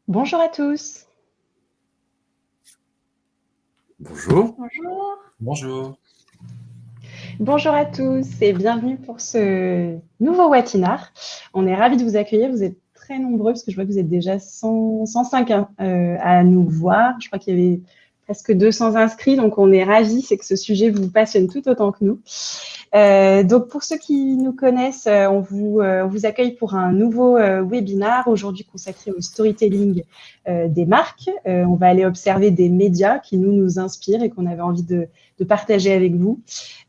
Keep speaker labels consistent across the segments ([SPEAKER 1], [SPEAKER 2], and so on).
[SPEAKER 1] Bonjour à tous.
[SPEAKER 2] Bonjour.
[SPEAKER 1] Bonjour.
[SPEAKER 2] Bonjour.
[SPEAKER 1] Bonjour à tous et bienvenue pour ce nouveau webinar. On est ravis de vous accueillir. Vous êtes très nombreux parce que je vois que vous êtes déjà 105 à nous voir. Je crois qu'il y avait presque 200 inscrits, donc on est ravis. C'est que ce sujet vous passionne tout autant que nous. Donc, pour ceux qui nous connaissent, on vous accueille pour un nouveau webinar aujourd'hui consacré au storytelling des marques. On va aller observer des médias qui nous inspirent et qu'on avait envie de partager avec vous.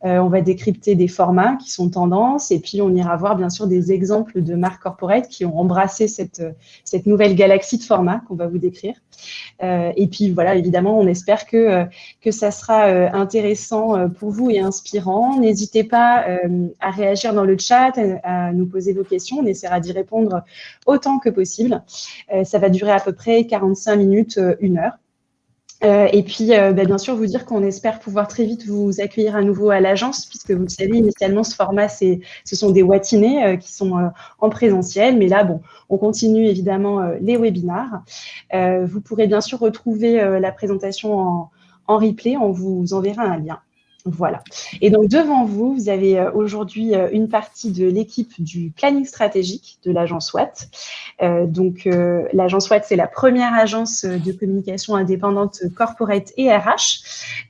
[SPEAKER 1] On va décrypter des formats qui sont tendances et puis on ira voir bien sûr des exemples de marques corporate qui ont embrassé cette nouvelle galaxie de formats qu'on va vous décrire. Et puis voilà, évidemment, on espère que ça sera intéressant pour vous et inspirant. N'hésitez pas à réagir dans le chat, à nous poser vos questions. On essaiera d'y répondre autant que possible. Ça va durer à peu près 45 minutes, 1 heure. Et puis, bien sûr, vous dire qu'on espère pouvoir très vite vous accueillir à nouveau à l'agence, puisque vous le savez, initialement, ce format, ce sont des watinés qui sont en présentiel. Mais là, bon, on continue évidemment les webinars. Vous pourrez bien sûr retrouver la présentation en replay. On vous enverra un lien. Voilà. Et donc, devant vous, vous avez aujourd'hui une partie de l'équipe du planning stratégique de l'agence Watt. L'agence Watt, c'est la première agence de communication indépendante corporate et RH.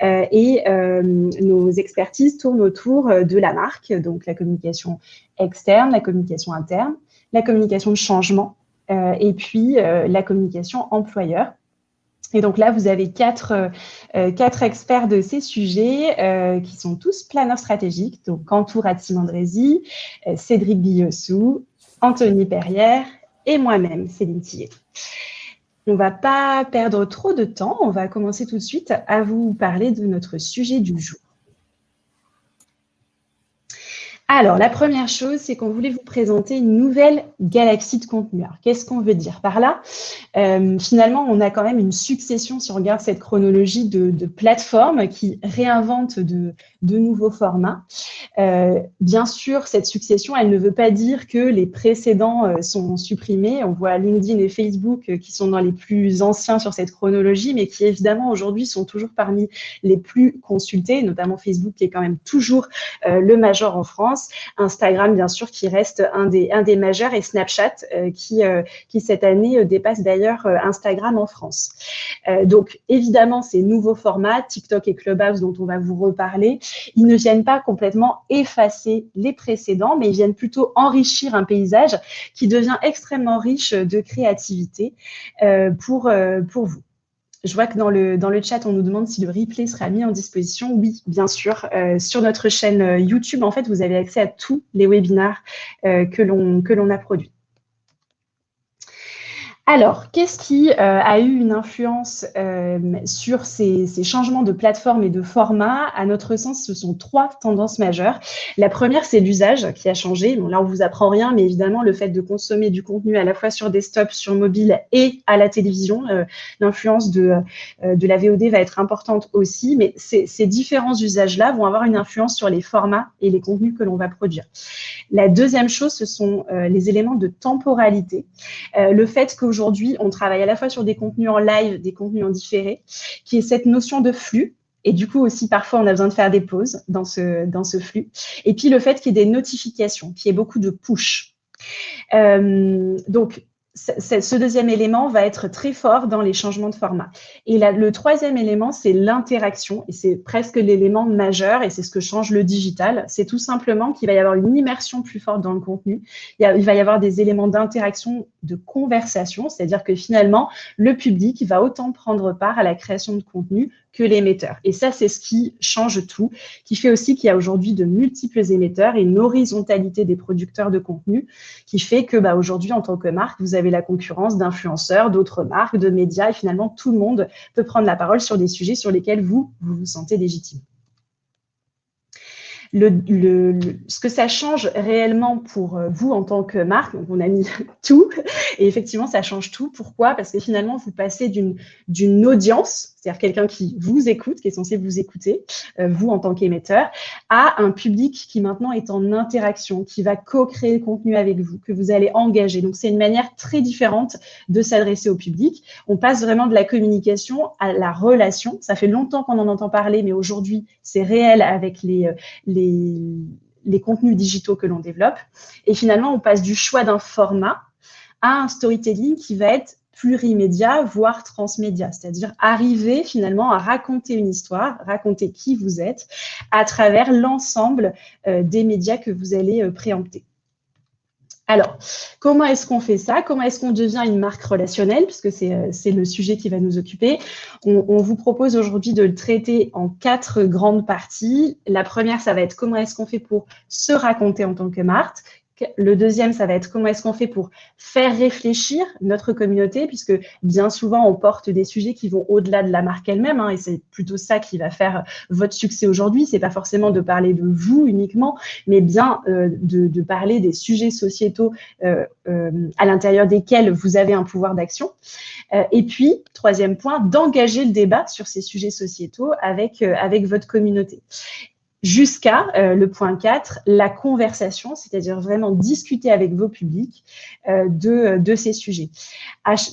[SPEAKER 1] Nos expertises tournent autour de la marque, donc la communication externe, la communication interne, la communication de changement et puis la communication employeur. Et donc là, vous avez quatre experts de ces sujets qui sont tous planeurs stratégiques. Donc, Cantour Atsimandrézy, Cédric Guillossou, Anthony Perrière et moi-même, Céline Tillet. On ne va pas perdre trop de temps. On va commencer tout de suite à vous parler de notre sujet du jour. Alors, la première chose, c'est qu'on voulait vous présenter une nouvelle galaxie de contenu. Alors, qu'est-ce qu'on veut dire par là ? Finalement, on a quand même une succession, si on regarde cette chronologie, de plateformes qui réinventent de nouveaux formats. Bien sûr, cette succession, elle ne veut pas dire que les précédents sont supprimés. On voit LinkedIn et Facebook qui sont dans les plus anciens sur cette chronologie, mais qui évidemment aujourd'hui sont toujours parmi les plus consultés, notamment Facebook qui est quand même toujours le major en France. Instagram, bien sûr, qui reste un des majeurs, et Snapchat qui cette année dépasse d'ailleurs Instagram en France. Donc, évidemment, ces nouveaux formats, TikTok et Clubhouse dont on va vous reparler, ils ne viennent pas complètement effacer les précédents, mais ils viennent plutôt enrichir un paysage qui devient extrêmement riche de créativité pour vous. Je vois que dans le chat, on nous demande si le replay sera mis en disposition. Oui, bien sûr. Sur notre chaîne YouTube, en fait, vous avez accès à tous les webinars que l'on a produits. Alors, qu'est-ce qui a eu une influence sur ces changements de plateforme et de format ? À notre sens, ce sont 3 tendances majeures. La première, c'est l'usage qui a changé. Bon, là, on ne vous apprend rien, mais évidemment, le fait de consommer du contenu à la fois sur desktop, sur mobile et à la télévision, l'influence de la VOD va être importante aussi. Mais ces différents usages-là vont avoir une influence sur les formats et les contenus que l'on va produire. La deuxième chose, ce sont les éléments de temporalité. Le fait qu'aujourd'hui, on travaille à la fois sur des contenus en live, des contenus en différé, qui est cette notion de flux. Et du coup aussi, parfois, on a besoin de faire des pauses dans ce flux. Et puis, le fait qu'il y ait des notifications, qu'il y ait beaucoup de push. Donc, ce deuxième élément va être très fort dans les changements de format. Et là, le troisième élément, c'est l'interaction. Et c'est presque l'élément majeur, et c'est ce que change le digital. C'est tout simplement qu'il va y avoir une immersion plus forte dans le contenu. Il va y avoir des éléments d'interaction, de conversation, c'est-à-dire que finalement, le public va autant prendre part à la création de contenu que l'émetteur. Et ça, c'est ce qui change tout, qui fait aussi qu'il y a aujourd'hui de multiples émetteurs et une horizontalité des producteurs de contenu qui fait que aujourd'hui, en tant que marque, vous avez la concurrence d'influenceurs, d'autres marques, de médias, et finalement, tout le monde peut prendre la parole sur des sujets sur lesquels vous vous sentez légitime. Ce que ça change réellement pour vous en tant que marque, donc on a mis tout, et effectivement, ça change tout. Pourquoi ? Parce que finalement, vous passez d'une audience c'est-à-dire quelqu'un qui vous écoute, qui est censé vous écouter, vous en tant qu'émetteur, à un public qui maintenant est en interaction, qui va co-créer le contenu avec vous, que vous allez engager. Donc, c'est une manière très différente de s'adresser au public. On passe vraiment de la communication à la relation. Ça fait longtemps qu'on en entend parler, mais aujourd'hui, c'est réel avec les contenus digitaux que l'on développe. Et finalement, on passe du choix d'un format à un storytelling qui va être plurimédia, voire transmédia, c'est-à-dire arriver finalement à raconter une histoire, raconter qui vous êtes à travers l'ensemble des médias que vous allez préempter. Alors, comment est-ce qu'on fait ça? Comment est-ce qu'on devient une marque relationnelle? Puisque c'est le sujet qui va nous occuper. On vous propose aujourd'hui de le traiter en 4 grandes parties. La première, ça va être comment est-ce qu'on fait pour se raconter en tant que marque. Le deuxième, ça va être comment est-ce qu'on fait pour faire réfléchir notre communauté, puisque bien souvent, on porte des sujets qui vont au-delà de la marque elle-même, et c'est plutôt ça qui va faire votre succès aujourd'hui. C'est pas forcément de parler de vous uniquement, mais bien de parler des sujets sociétaux à l'intérieur desquels vous avez un pouvoir d'action. Et puis, troisième point, d'engager le débat sur ces sujets sociétaux avec votre communauté. Jusqu'à le point 4, la conversation, c'est-à-dire vraiment discuter avec vos publics de ces sujets.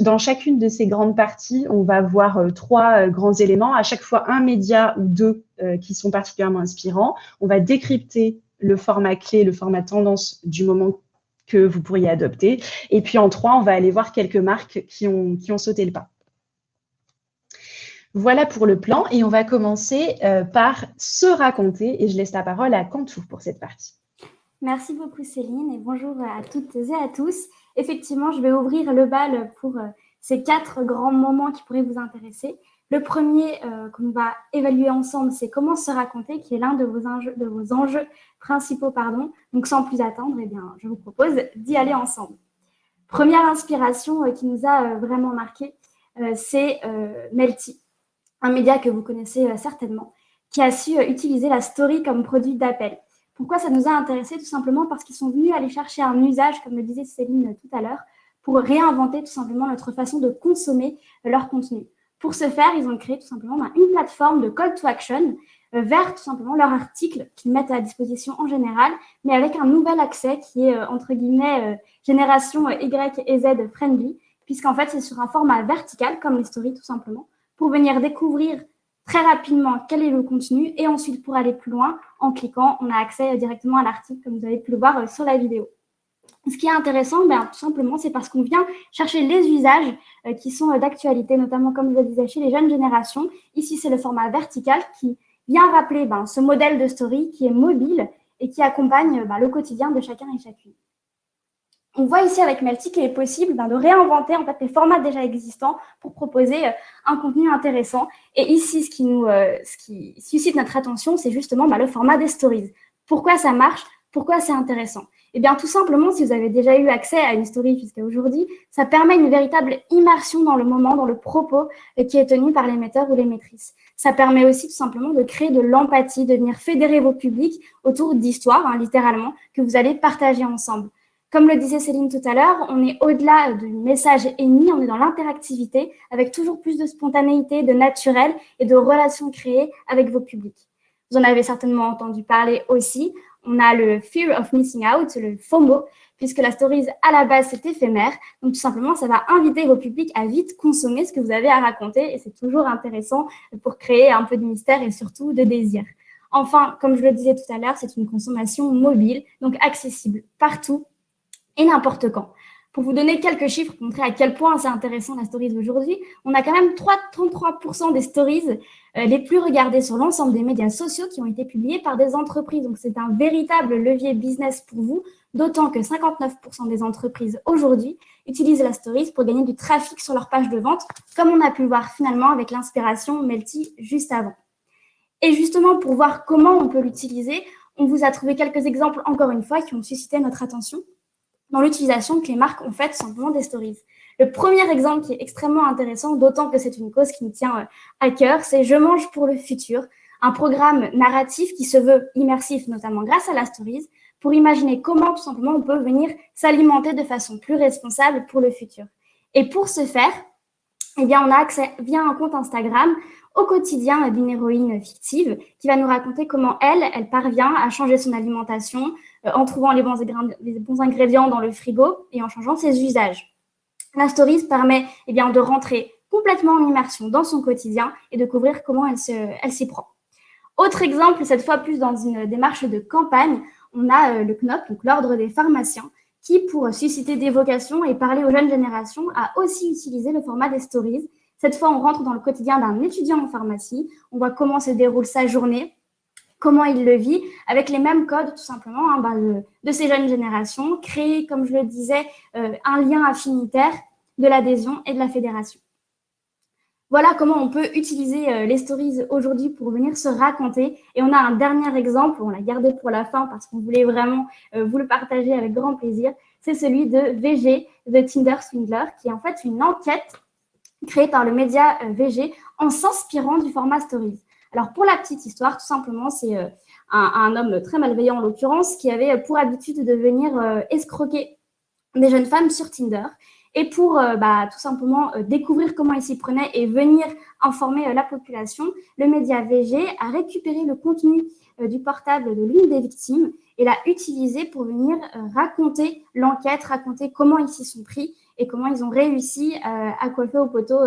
[SPEAKER 1] Dans chacune de ces grandes parties, on va voir 3 grands éléments, à chaque fois un média ou 2 qui sont particulièrement inspirants. On va décrypter le format clé, le format tendance du moment que vous pourriez adopter. Et puis en 3, on va aller voir quelques marques qui ont sauté le pas. Voilà pour le plan et on va commencer par se raconter et je laisse la parole à Cantou pour cette partie.
[SPEAKER 3] Merci beaucoup Céline et bonjour à toutes et à tous. Effectivement, je vais ouvrir le bal pour ces 4 grands moments qui pourraient vous intéresser. Le premier qu'on va évaluer ensemble, c'est comment se raconter, qui est l'un de vos enjeux principaux. Donc sans plus attendre, eh bien, je vous propose d'y aller ensemble. Première inspiration qui nous a vraiment marqué, c'est Melty. Un média que vous connaissez certainement, qui a su utiliser la story comme produit d'appel. Pourquoi ça nous a intéressés? Tout simplement parce qu'ils sont venus aller chercher un usage, comme le disait Céline tout à l'heure, pour réinventer tout simplement notre façon de consommer leur contenu. Pour ce faire, ils ont créé tout simplement une plateforme de call to action vers tout simplement leur article qu'ils mettent à disposition en général, mais avec un nouvel accès qui est entre guillemets génération Y et Z friendly, puisqu'en fait c'est sur un format vertical comme les stories tout simplement, pour venir découvrir très rapidement quel est le contenu et ensuite pour aller plus loin, en cliquant, on a accès directement à l'article comme vous avez pu le voir sur la vidéo. Ce qui est intéressant, tout simplement, c'est parce qu'on vient chercher les usages qui sont d'actualité, notamment comme je le disais chez les jeunes générations. Ici, c'est le format vertical qui vient rappeler ce modèle de story qui est mobile et qui accompagne le quotidien de chacun et chacune. On voit ici avec Melty qu'il est possible de réinventer en fait les formats déjà existants pour proposer un contenu intéressant. Et ici, ce qui suscite notre attention, c'est justement le format des stories. Pourquoi ça marche? Pourquoi c'est intéressant? Eh bien, tout simplement, si vous avez déjà eu accès à une story jusqu'à aujourd'hui, ça permet une véritable immersion dans le moment, dans le propos qui est tenu par l'émetteur ou l'émettrice. Ça permet aussi tout simplement de créer de l'empathie, de venir fédérer vos publics autour d'histoires, littéralement, que vous allez partager ensemble. Comme le disait Céline tout à l'heure, on est au-delà du message émis, on est dans l'interactivité avec toujours plus de spontanéité, de naturel et de relations créées avec vos publics. Vous en avez certainement entendu parler aussi. On a le Fear of Missing Out, le FOMO, puisque la stories à la base c'est éphémère. Donc tout simplement, ça va inviter vos publics à vite consommer ce que vous avez à raconter et c'est toujours intéressant pour créer un peu de mystère et surtout de désir. Enfin, comme je le disais tout à l'heure, c'est une consommation mobile, donc accessible partout et n'importe quand. Pour vous donner quelques chiffres, pour montrer à quel point c'est intéressant la stories aujourd'hui, on a quand même 33% des stories les plus regardées sur l'ensemble des médias sociaux qui ont été publiées par des entreprises. Donc c'est un véritable levier business pour vous, d'autant que 59% des entreprises aujourd'hui utilisent la stories pour gagner du trafic sur leur page de vente, comme on a pu le voir finalement avec l'inspiration Melty juste avant. Et justement, pour voir comment on peut l'utiliser, on vous a trouvé quelques exemples, encore une fois, qui ont suscité notre attention dans l'utilisation que les marques ont faite simplement des stories. Le premier exemple qui est extrêmement intéressant, d'autant que c'est une cause qui me tient à cœur, c'est Je mange pour le futur, un programme narratif qui se veut immersif, notamment grâce à la stories, pour imaginer comment tout simplement on peut venir s'alimenter de façon plus responsable pour le futur. Et pour ce faire, eh bien, on a accès via un compte Instagram au quotidien d'une héroïne fictive qui va nous raconter comment elle parvient à changer son alimentation en trouvant les bons ingrédients dans le frigo et en changeant ses usages. La Stories permet de rentrer complètement en immersion dans son quotidien et de découvrir comment elle s'y prend. Autre exemple, cette fois plus dans une démarche de campagne, on a le CNOP, donc l'Ordre des pharmaciens, qui, pour susciter des vocations et parler aux jeunes générations, a aussi utilisé le format des stories. Cette fois, on rentre dans le quotidien d'un étudiant en pharmacie, on voit comment se déroule sa journée, comment il le vit, avec les mêmes codes, tout simplement, de ces jeunes générations, créer, comme je le disais, un lien affinitaire de l'adhésion et de la fédération. Voilà comment on peut utiliser les stories aujourd'hui pour venir se raconter. Et on a un dernier exemple, on l'a gardé pour la fin parce qu'on voulait vraiment vous le partager avec grand plaisir. C'est celui de VG, The Tinder Swindler, qui est en fait une enquête créée par le média VG en s'inspirant du format stories. Alors pour la petite histoire, tout simplement, c'est un homme très malveillant en l'occurrence qui avait pour habitude de venir escroquer des jeunes femmes sur Tinder. Et pour tout simplement découvrir comment il s'y prenait et venir informer la population, le média VG a récupéré le contenu du portable de l'une des victimes et l'a utilisé pour venir raconter l'enquête, raconter comment ils s'y sont pris et comment ils ont réussi à coiffer au poteau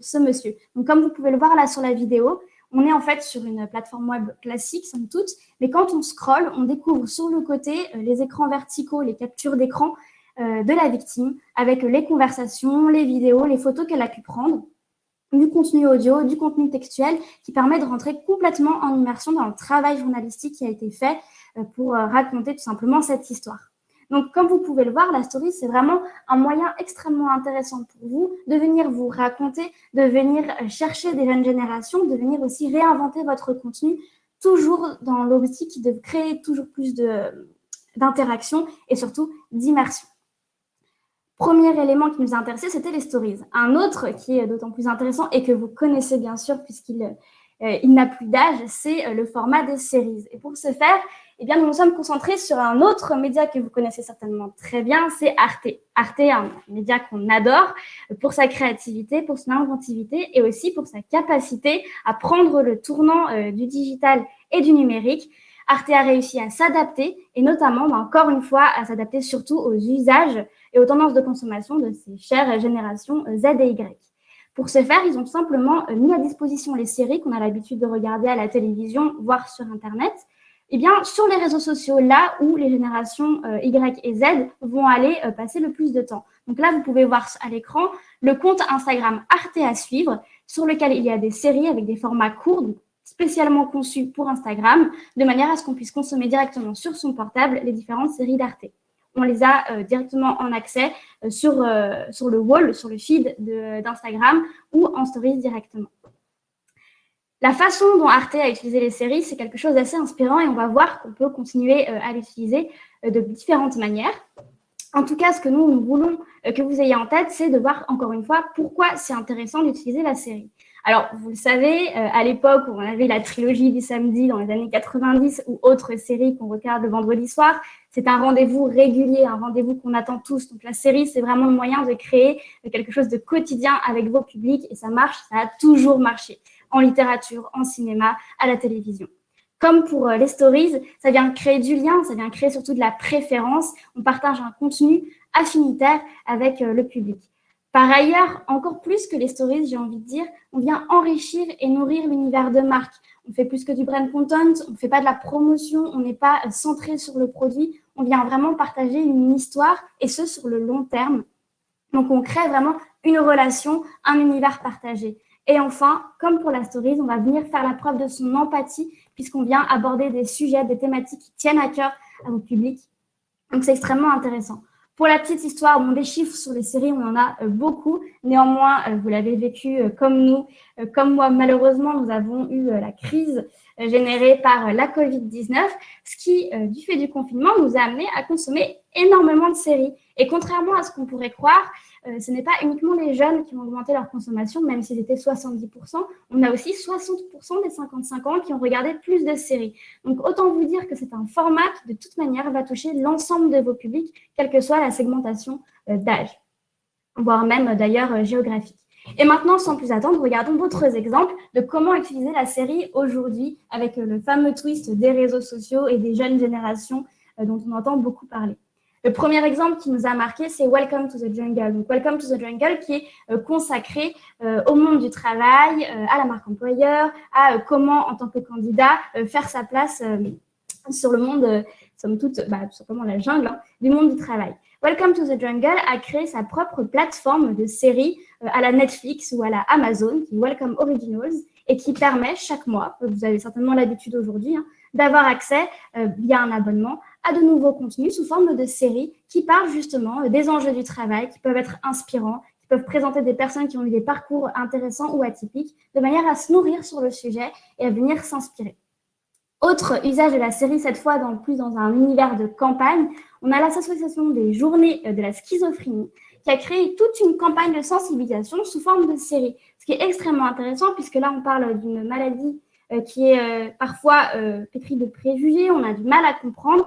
[SPEAKER 3] ce monsieur. Donc comme vous pouvez le voir là sur la vidéo, on est en fait sur une plateforme web classique, somme toute, mais quand on scrolle, on découvre sur le côté les écrans verticaux, les captures d'écran de la victime, avec les conversations, les vidéos, les photos qu'elle a pu prendre, du contenu audio, du contenu textuel, qui permet de rentrer complètement en immersion dans le travail journalistique qui a été fait pour raconter tout simplement cette histoire. Donc, comme vous pouvez le voir, la story, c'est vraiment un moyen extrêmement intéressant pour vous de venir vous raconter, de venir chercher des jeunes générations, de venir aussi réinventer votre contenu, toujours dans l'optique de créer toujours plus d'interaction et surtout d'immersion. Premier élément qui nous a intéressé, c'était les stories. Un autre qui est d'autant plus intéressant et que vous connaissez bien sûr puisqu'il n'a plus d'âge, c'est le format des séries. Et pour ce faire, nous nous sommes concentrés sur un autre média que vous connaissez certainement très bien, c'est Arte. Arte, un média qu'on adore pour sa créativité, pour son inventivité et aussi pour sa capacité à prendre le tournant du digital et du numérique. Arte a réussi à s'adapter et notamment, encore une fois, à s'adapter surtout aux usages et aux tendances de consommation de ces chères générations Z et Y. Pour ce faire, ils ont simplement mis à disposition les séries qu'on a l'habitude de regarder à la télévision, voire sur Internet, sur les réseaux sociaux, là où les générations Y et Z vont aller passer le plus de temps. Donc là, vous pouvez voir à l'écran le compte Instagram Arte à suivre, sur lequel il y a des séries avec des formats courts, donc spécialement conçus pour Instagram, de manière à ce qu'on puisse consommer directement sur son portable les différentes séries d'Arte. On les a directement en accès sur le wall, sur le feed d'Instagram ou en stories directement. La façon dont Arte a utilisé les séries, c'est quelque chose d'assez inspirant et on va voir qu'on peut continuer à l'utiliser de différentes manières. En tout cas, ce que nous voulons que vous ayez en tête, c'est de voir encore une fois pourquoi c'est intéressant d'utiliser la série. Alors, vous le savez, à l'époque où on avait la trilogie du samedi dans les années 90 ou autres séries qu'on regarde le vendredi soir, c'est un rendez-vous régulier, un rendez-vous qu'on attend tous. Donc, la série, c'est vraiment le moyen de créer quelque chose de quotidien avec vos publics et ça marche, ça a toujours marché en littérature, en cinéma, à la télévision. Comme pour les stories, ça vient créer du lien, ça vient créer surtout de la préférence. On partage un contenu affinitaire avec le public. Par ailleurs, encore plus que les stories, j'ai envie de dire, on vient enrichir et nourrir l'univers de marque. On fait plus que du brand content, on ne fait pas de la promotion, on n'est pas centré sur le produit, on vient vraiment partager une histoire et ce sur le long terme. Donc, on crée vraiment une relation, un univers partagé. Et enfin, comme pour la stories, on va venir faire la preuve de son empathie puisqu'on vient aborder des sujets, des thématiques qui tiennent à cœur à vos publics. Donc, c'est extrêmement intéressant. Pour la petite histoire, des chiffres sur les séries, on en a beaucoup. Néanmoins, vous l'avez vécu comme nous, comme moi. Malheureusement, nous avons eu la crise générée par la Covid-19, ce qui, du fait du confinement, nous a amené à consommer énormément de séries. Et contrairement à ce qu'on pourrait croire, ce n'est pas uniquement les jeunes qui ont augmenté leur consommation, même s'ils étaient 70%. On a aussi 60% des 55 ans qui ont regardé plus de séries. Donc, autant vous dire que c'est un format qui, de toute manière, va toucher l'ensemble de vos publics, quelle que soit la segmentation d'âge, voire même d'ailleurs géographique. Et maintenant, sans plus attendre, regardons d'autres exemples de comment utiliser la série aujourd'hui avec le fameux twist des réseaux sociaux et des jeunes générations dont on entend beaucoup parler. Le premier exemple qui nous a marqué, c'est Welcome to the Jungle. Donc, Welcome to the Jungle qui est consacré au monde du travail, à la marque employeur, à comment, en tant que candidat, faire sa place sur le monde, somme toute, tout simplement la jungle du monde du travail. Welcome to the Jungle a créé sa propre plateforme de séries à la Netflix ou à la Amazon, qui est Welcome Originals, et qui permet chaque mois, vous avez certainement l'habitude aujourd'hui, d'avoir accès via un abonnement à de nouveaux contenus sous forme de séries qui parlent justement des enjeux du travail, qui peuvent être inspirants, qui peuvent présenter des personnes qui ont eu des parcours intéressants ou atypiques, de manière à se nourrir sur le sujet et à venir s'inspirer. Autre usage de la série, cette fois plus dans un univers de campagne, on a l'association des journées de la schizophrénie qui a créé toute une campagne de sensibilisation sous forme de série. Ce qui est extrêmement intéressant puisque là, on parle d'une maladie qui est parfois pétrie de préjugés, on a du mal à comprendre.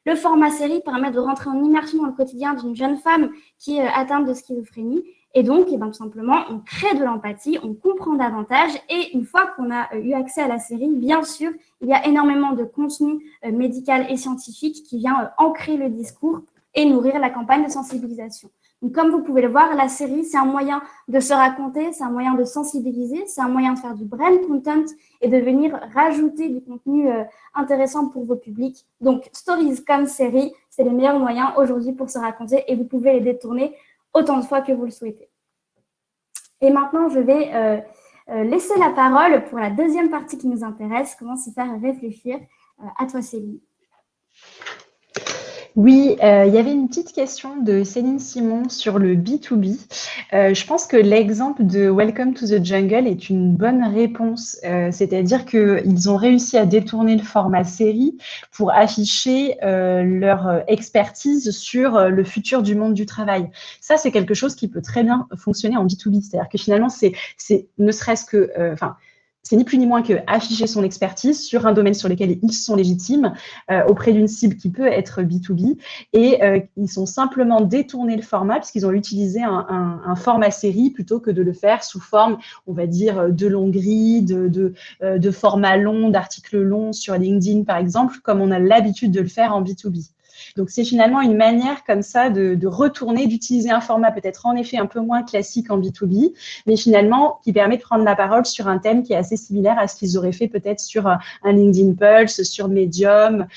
[SPEAKER 3] Le format série permet de rentrer en immersion dans le quotidien d'une jeune femme qui est atteinte de schizophrénie. Et donc, tout simplement, on crée de l'empathie, on comprend davantage. Et une fois qu'on a eu accès à la série, bien sûr, il y a énormément de contenu médical et scientifique qui vient ancrer le discours et nourrir la campagne de sensibilisation. Donc, comme vous pouvez le voir, la série, c'est un moyen de se raconter, c'est un moyen de sensibiliser, c'est un moyen de faire du brand content et de venir rajouter du contenu intéressant pour vos publics. Donc, stories comme séries, c'est les meilleurs moyens aujourd'hui pour se raconter et vous pouvez les détourner autant de fois que vous le souhaitez. Et maintenant, je vais laisser la parole pour la deuxième partie qui nous intéresse, comment se faire réfléchir. À toi, Céline.
[SPEAKER 1] Oui, il y avait une petite question de Céline Simon sur le B2B. Je pense que l'exemple de Welcome to the Jungle est une bonne réponse. C'est-à-dire qu'ils ont réussi à détourner le format série pour afficher leur expertise sur le futur du monde du travail. Ça, c'est quelque chose qui peut très bien fonctionner en B2B. C'est-à-dire que finalement, c'est ne serait-ce que... c'est ni plus ni moins que afficher son expertise sur un domaine sur lequel ils sont légitimes auprès d'une cible qui peut être B2B et ils sont simplement détourné le format puisqu'ils ont utilisé un format série plutôt que de le faire sous forme, on va dire, de longues grilles, de format long, d'articles longs sur LinkedIn par exemple, comme on a l'habitude de le faire en B2B. Donc, c'est finalement une manière comme ça de retourner, d'utiliser un format peut-être en effet un peu moins classique en B2B, mais finalement qui permet de prendre la parole sur un thème qui est assez similaire à ce qu'ils auraient fait peut-être sur un LinkedIn Pulse, sur Medium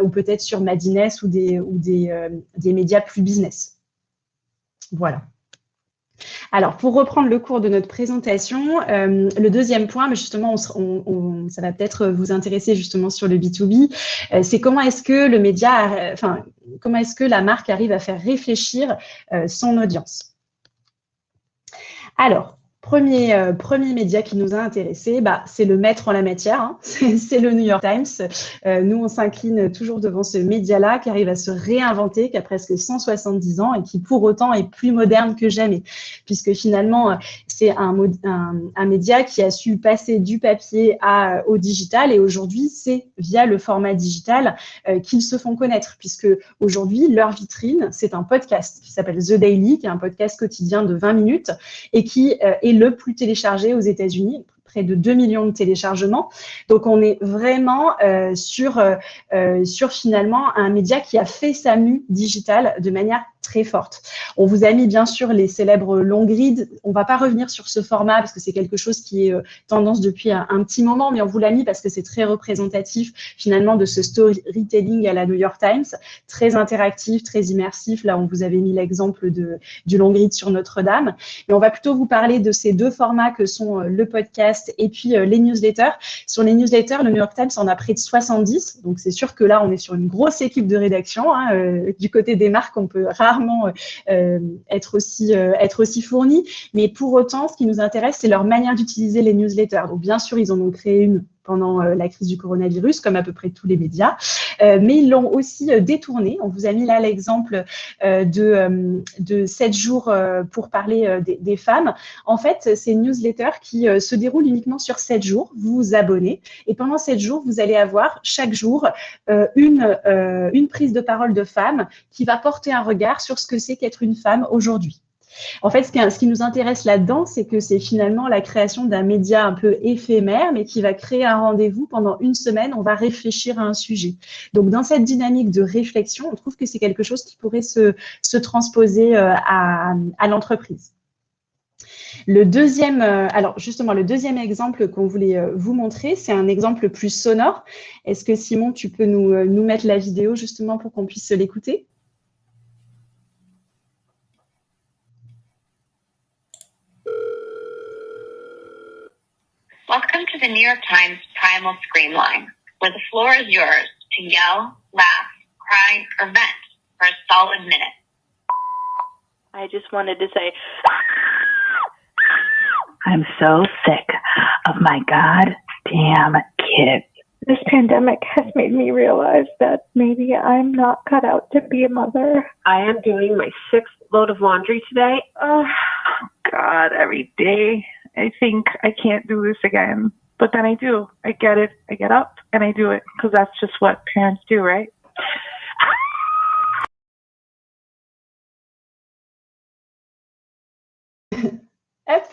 [SPEAKER 1] ou peut-être sur Madines ou des médias plus business. Voilà. Alors, pour reprendre le cours de notre présentation, le deuxième point, mais justement, ça va peut-être vous intéresser justement sur le B2B, c'est comment est-ce que le média, comment est-ce que la marque arrive à faire réfléchir son audience. Alors, premier média qui nous a intéressés, c'est le maître en la matière, hein. C'est le New York Times. Nous, on s'incline toujours devant ce média-là qui arrive à se réinventer, qui a presque 170 ans et qui pour autant est plus moderne que jamais, puisque finalement, c'est un média qui a su passer du papier au digital et aujourd'hui, c'est via le format digital qu'ils se font connaître, puisque aujourd'hui, leur vitrine, c'est un podcast qui s'appelle The Daily, qui est un podcast quotidien de 20 minutes et qui est le plus téléchargé aux États-Unis, près de 2 millions de téléchargements. Donc, on est vraiment sur finalement un média qui a fait sa mue digitale de manière très forte. On vous a mis bien sûr les célèbres long grid. On ne va pas revenir sur ce format parce que c'est quelque chose qui est tendance depuis un petit moment, mais on vous l'a mis parce que c'est très représentatif finalement de ce storytelling à la New York Times, très interactif, très immersif. Là, on vous avait mis l'exemple du long grid sur Notre-Dame. Mais on va plutôt vous parler de ces deux formats que sont le podcast et puis les newsletters. Sur les newsletters, le New York Times en a près de 70. Donc, c'est sûr que là, on est sur une grosse équipe de rédaction. Du côté des marques, on peut rarement être aussi fourni. Mais pour autant, ce qui nous intéresse, c'est leur manière d'utiliser les newsletters. Donc, bien sûr, ils en ont créé une pendant la crise du coronavirus, comme à peu près tous les médias, mais ils l'ont aussi détourné. On vous a mis là l'exemple de 7 jours pour parler des femmes. En fait, c'est une newsletter qui se déroule uniquement sur 7 jours. Vous vous abonnez et pendant 7 jours, vous allez avoir chaque jour une prise de parole de femme qui va porter un regard sur ce que c'est qu'être une femme aujourd'hui. En fait, ce qui nous intéresse là-dedans, c'est que c'est finalement la création d'un média un peu éphémère, mais qui va créer un rendez-vous pendant une semaine. On va réfléchir à un sujet. Donc, dans cette dynamique de réflexion, on trouve que c'est quelque chose qui pourrait se transposer à l'entreprise. Le deuxième exemple qu'on voulait vous montrer, c'est un exemple plus sonore. Est-ce que Simon, tu peux nous mettre la vidéo justement pour qu'on puisse l'écouter ?
[SPEAKER 4] Welcome to the New York Times Primal Scream Line, where the floor is yours to yell, laugh, cry, or vent for a solid minute.
[SPEAKER 5] I just wanted to say,
[SPEAKER 6] I'm so sick of my goddamn kids.
[SPEAKER 7] This pandemic has made me realize that maybe I'm not cut out to be a mother.
[SPEAKER 5] I am doing my 6th load of laundry today.
[SPEAKER 6] Oh, God, every day I think I can't do this again. But then I do. I get it. I get up and I do it because that's just what parents do, right?
[SPEAKER 1] Hop,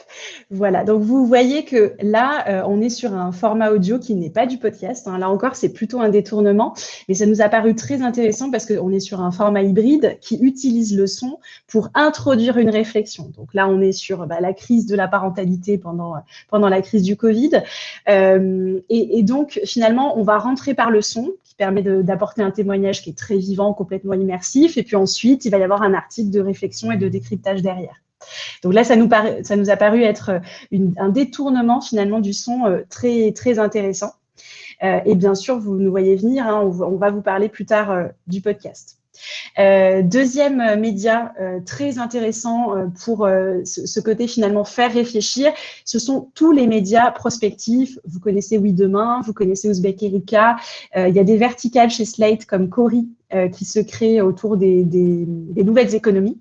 [SPEAKER 1] voilà, donc vous voyez que là, on est sur un format audio qui n'est pas du podcast. Là encore, c'est plutôt un détournement, mais ça nous a paru très intéressant parce qu'on est sur un format hybride qui utilise le son pour introduire une réflexion. Donc là, on est sur la crise de la parentalité pendant la crise du Covid. Et donc, finalement, on va rentrer par le son qui permet d'apporter un témoignage qui est très vivant, complètement immersif. Et puis ensuite, il va y avoir un article de réflexion et de décryptage derrière. Donc là, ça nous a paru être un détournement finalement du son très, très intéressant. Et bien sûr, vous nous voyez venir, on va vous parler plus tard du podcast. Deuxième média très intéressant pour ce côté finalement faire réfléchir, ce sont tous les médias prospectifs. Vous connaissez Oui Demain, vous connaissez Ouzbek Erika. Il y a des verticales chez Slate comme Cori qui se créent autour des nouvelles économies.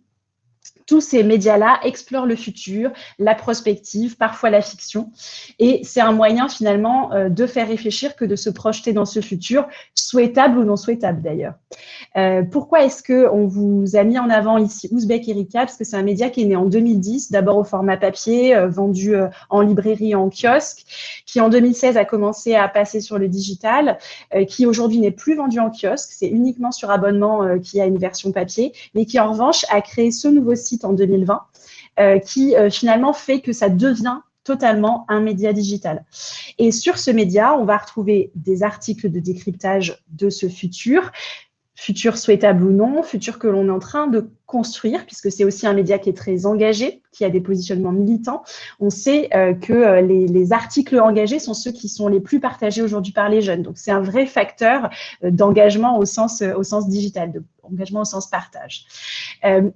[SPEAKER 1] Tous ces médias-là explorent le futur, la prospective, parfois la fiction. Et c'est un moyen finalement de faire réfléchir que de se projeter dans ce futur, souhaitable ou non souhaitable d'ailleurs. Pourquoi est-ce qu'on vous a mis en avant ici Ouzbek Erika? Parce que c'est un média qui est né en 2010, d'abord au format papier, vendu en librairie et en kiosque, qui en 2016 a commencé à passer sur le digital, qui aujourd'hui n'est plus vendu en kiosque, c'est uniquement sur abonnement qu'il y a une version papier, mais qui en revanche a créé ce nouveau site en 2020, qui finalement fait que ça devient totalement un média digital. Et sur ce média, on va retrouver des articles de décryptage de ce futur souhaitable ou non, futur que l'on est en train de construire, puisque c'est aussi un média qui est très engagé, qui a des positionnements militants. On sait que les articles engagés sont ceux qui sont les plus partagés aujourd'hui par les jeunes. Donc, c'est un vrai facteur d'engagement au sens digital, d'engagement au sens partage.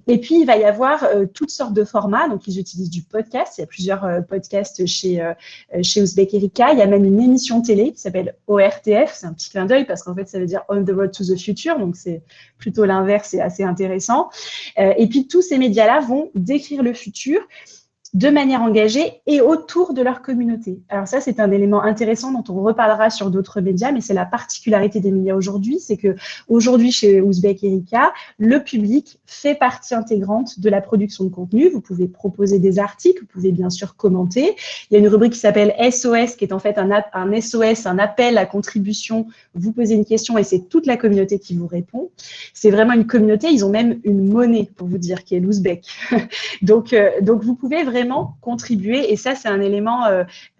[SPEAKER 1] Et puis, il va y avoir toutes sortes de formats. Donc, ils utilisent du podcast. Il y a plusieurs podcasts chez Ouzbek Erika. Il y a même une émission télé qui s'appelle ORTF. C'est un petit clin d'œil parce qu'en fait, ça veut dire On the Road to the Future. Donc, c'est plutôt l'inverse, c'est assez intéressant. Et puis, tous ces médias-là vont décrire le futur de manière engagée et autour de leur communauté. Alors ça, c'est un élément intéressant dont on reparlera sur d'autres médias, mais c'est la particularité des médias aujourd'hui, c'est que aujourd'hui chez Ouzbek Erika, le public fait partie intégrante de la production de contenu. Vous pouvez proposer des articles, vous pouvez bien sûr commenter. Il y a une rubrique qui s'appelle SOS, qui est en fait un SOS, un appel à contribution. Vous posez une question et c'est toute la communauté qui vous répond. C'est vraiment une communauté. Ils ont même une monnaie, pour vous dire, qui est l'Ouzbek. Donc vous pouvez vraiment contribuer, et ça, c'est un élément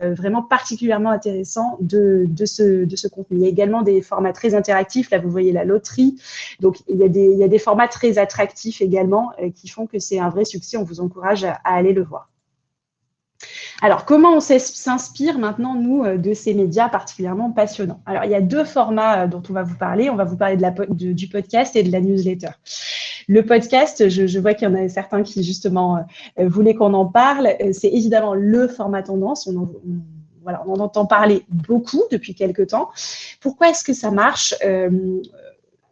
[SPEAKER 1] vraiment particulièrement intéressant de ce contenu. Il y a également des formats très interactifs. Là, vous voyez la loterie. Donc, il y a des formats très attractifs également qui font que c'est un vrai succès. On vous encourage à aller le voir. Alors, comment on s'inspire maintenant, nous, de ces médias particulièrement passionnants? Alors, il y a deux formats dont on va vous parler. On va vous parler du podcast et de la newsletter. Le podcast, je vois qu'il y en a certains qui, justement, voulaient qu'on en parle. C'est évidemment le format tendance. On en entend parler beaucoup depuis quelques temps. Pourquoi est-ce que ça marche?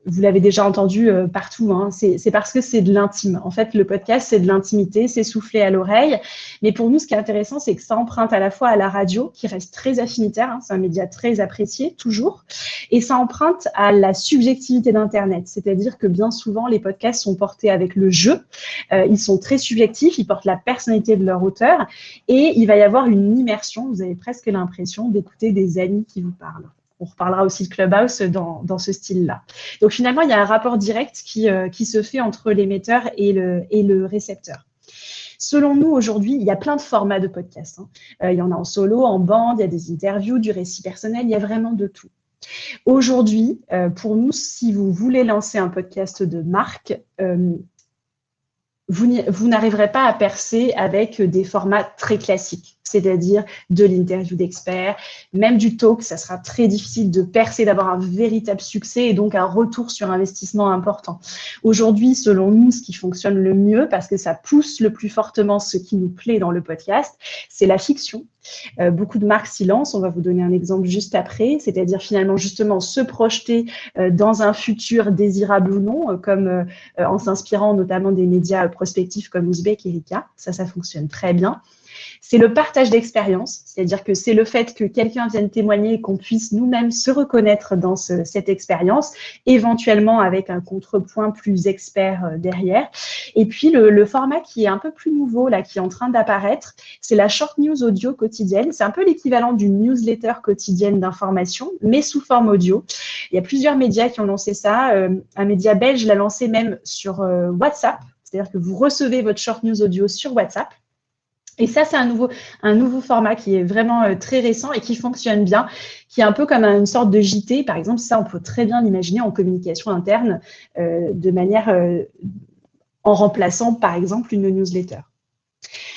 [SPEAKER 1] vous l'avez déjà entendu partout, hein, c'est parce que c'est de l'intime. En fait, le podcast, c'est de l'intimité, c'est soufflé à l'oreille. Mais pour nous, ce qui est intéressant, c'est que ça emprunte à la fois à la radio, qui reste très affinitaire, hein, c'est un média très apprécié, toujours, et ça emprunte à la subjectivité d'Internet. C'est-à-dire que bien souvent, les podcasts sont portés avec le jeu. Ils sont très subjectifs, ils portent la personnalité de leur auteur, et il va y avoir une immersion. Vous avez presque l'impression d'écouter des amis qui vous parlent. On reparlera aussi de Clubhouse dans ce style-là. Donc finalement, il y a un rapport direct qui se fait entre l'émetteur et le récepteur. Selon nous, aujourd'hui, il y a plein de formats de podcasts. Il y en a en solo, en bande, il y a des interviews, du récit personnel, il y a vraiment de tout. Aujourd'hui, pour nous, si vous voulez lancer un podcast de marque, vous n'arriverez pas à percer avec des formats très classiques, c'est-à-dire de l'interview d'experts, même du talk. Ça sera très difficile de percer, d'avoir un véritable succès et donc un retour sur investissement important. Aujourd'hui, selon nous, ce qui fonctionne le mieux, parce que ça pousse le plus fortement ce qui nous plaît dans le podcast, c'est la fiction. Beaucoup de marques s'y lancent, on va vous donner un exemple juste après, c'est-à-dire finalement justement se projeter dans un futur désirable ou non, comme en s'inspirant notamment des médias prospectifs comme Uzbek et Rika, ça fonctionne très bien. C'est le partage d'expérience, c'est-à-dire que c'est le fait que quelqu'un vienne témoigner et qu'on puisse nous-mêmes se reconnaître dans cette expérience, éventuellement avec un contrepoint plus expert derrière. Et puis, le format qui est un peu plus nouveau, là, qui est en train d'apparaître, c'est la short news audio quotidienne. C'est un peu l'équivalent d'une newsletter quotidienne d'information, mais sous forme audio. Il y a plusieurs médias qui ont lancé ça. Un média belge l'a lancé même sur WhatsApp, c'est-à-dire que vous recevez votre short news audio sur WhatsApp. Et ça, c'est un nouveau format qui est vraiment très récent et qui fonctionne bien, qui est un peu comme une sorte de JT. Par exemple, ça, on peut très bien l'imaginer en communication interne de manière en remplaçant, par exemple, une newsletter.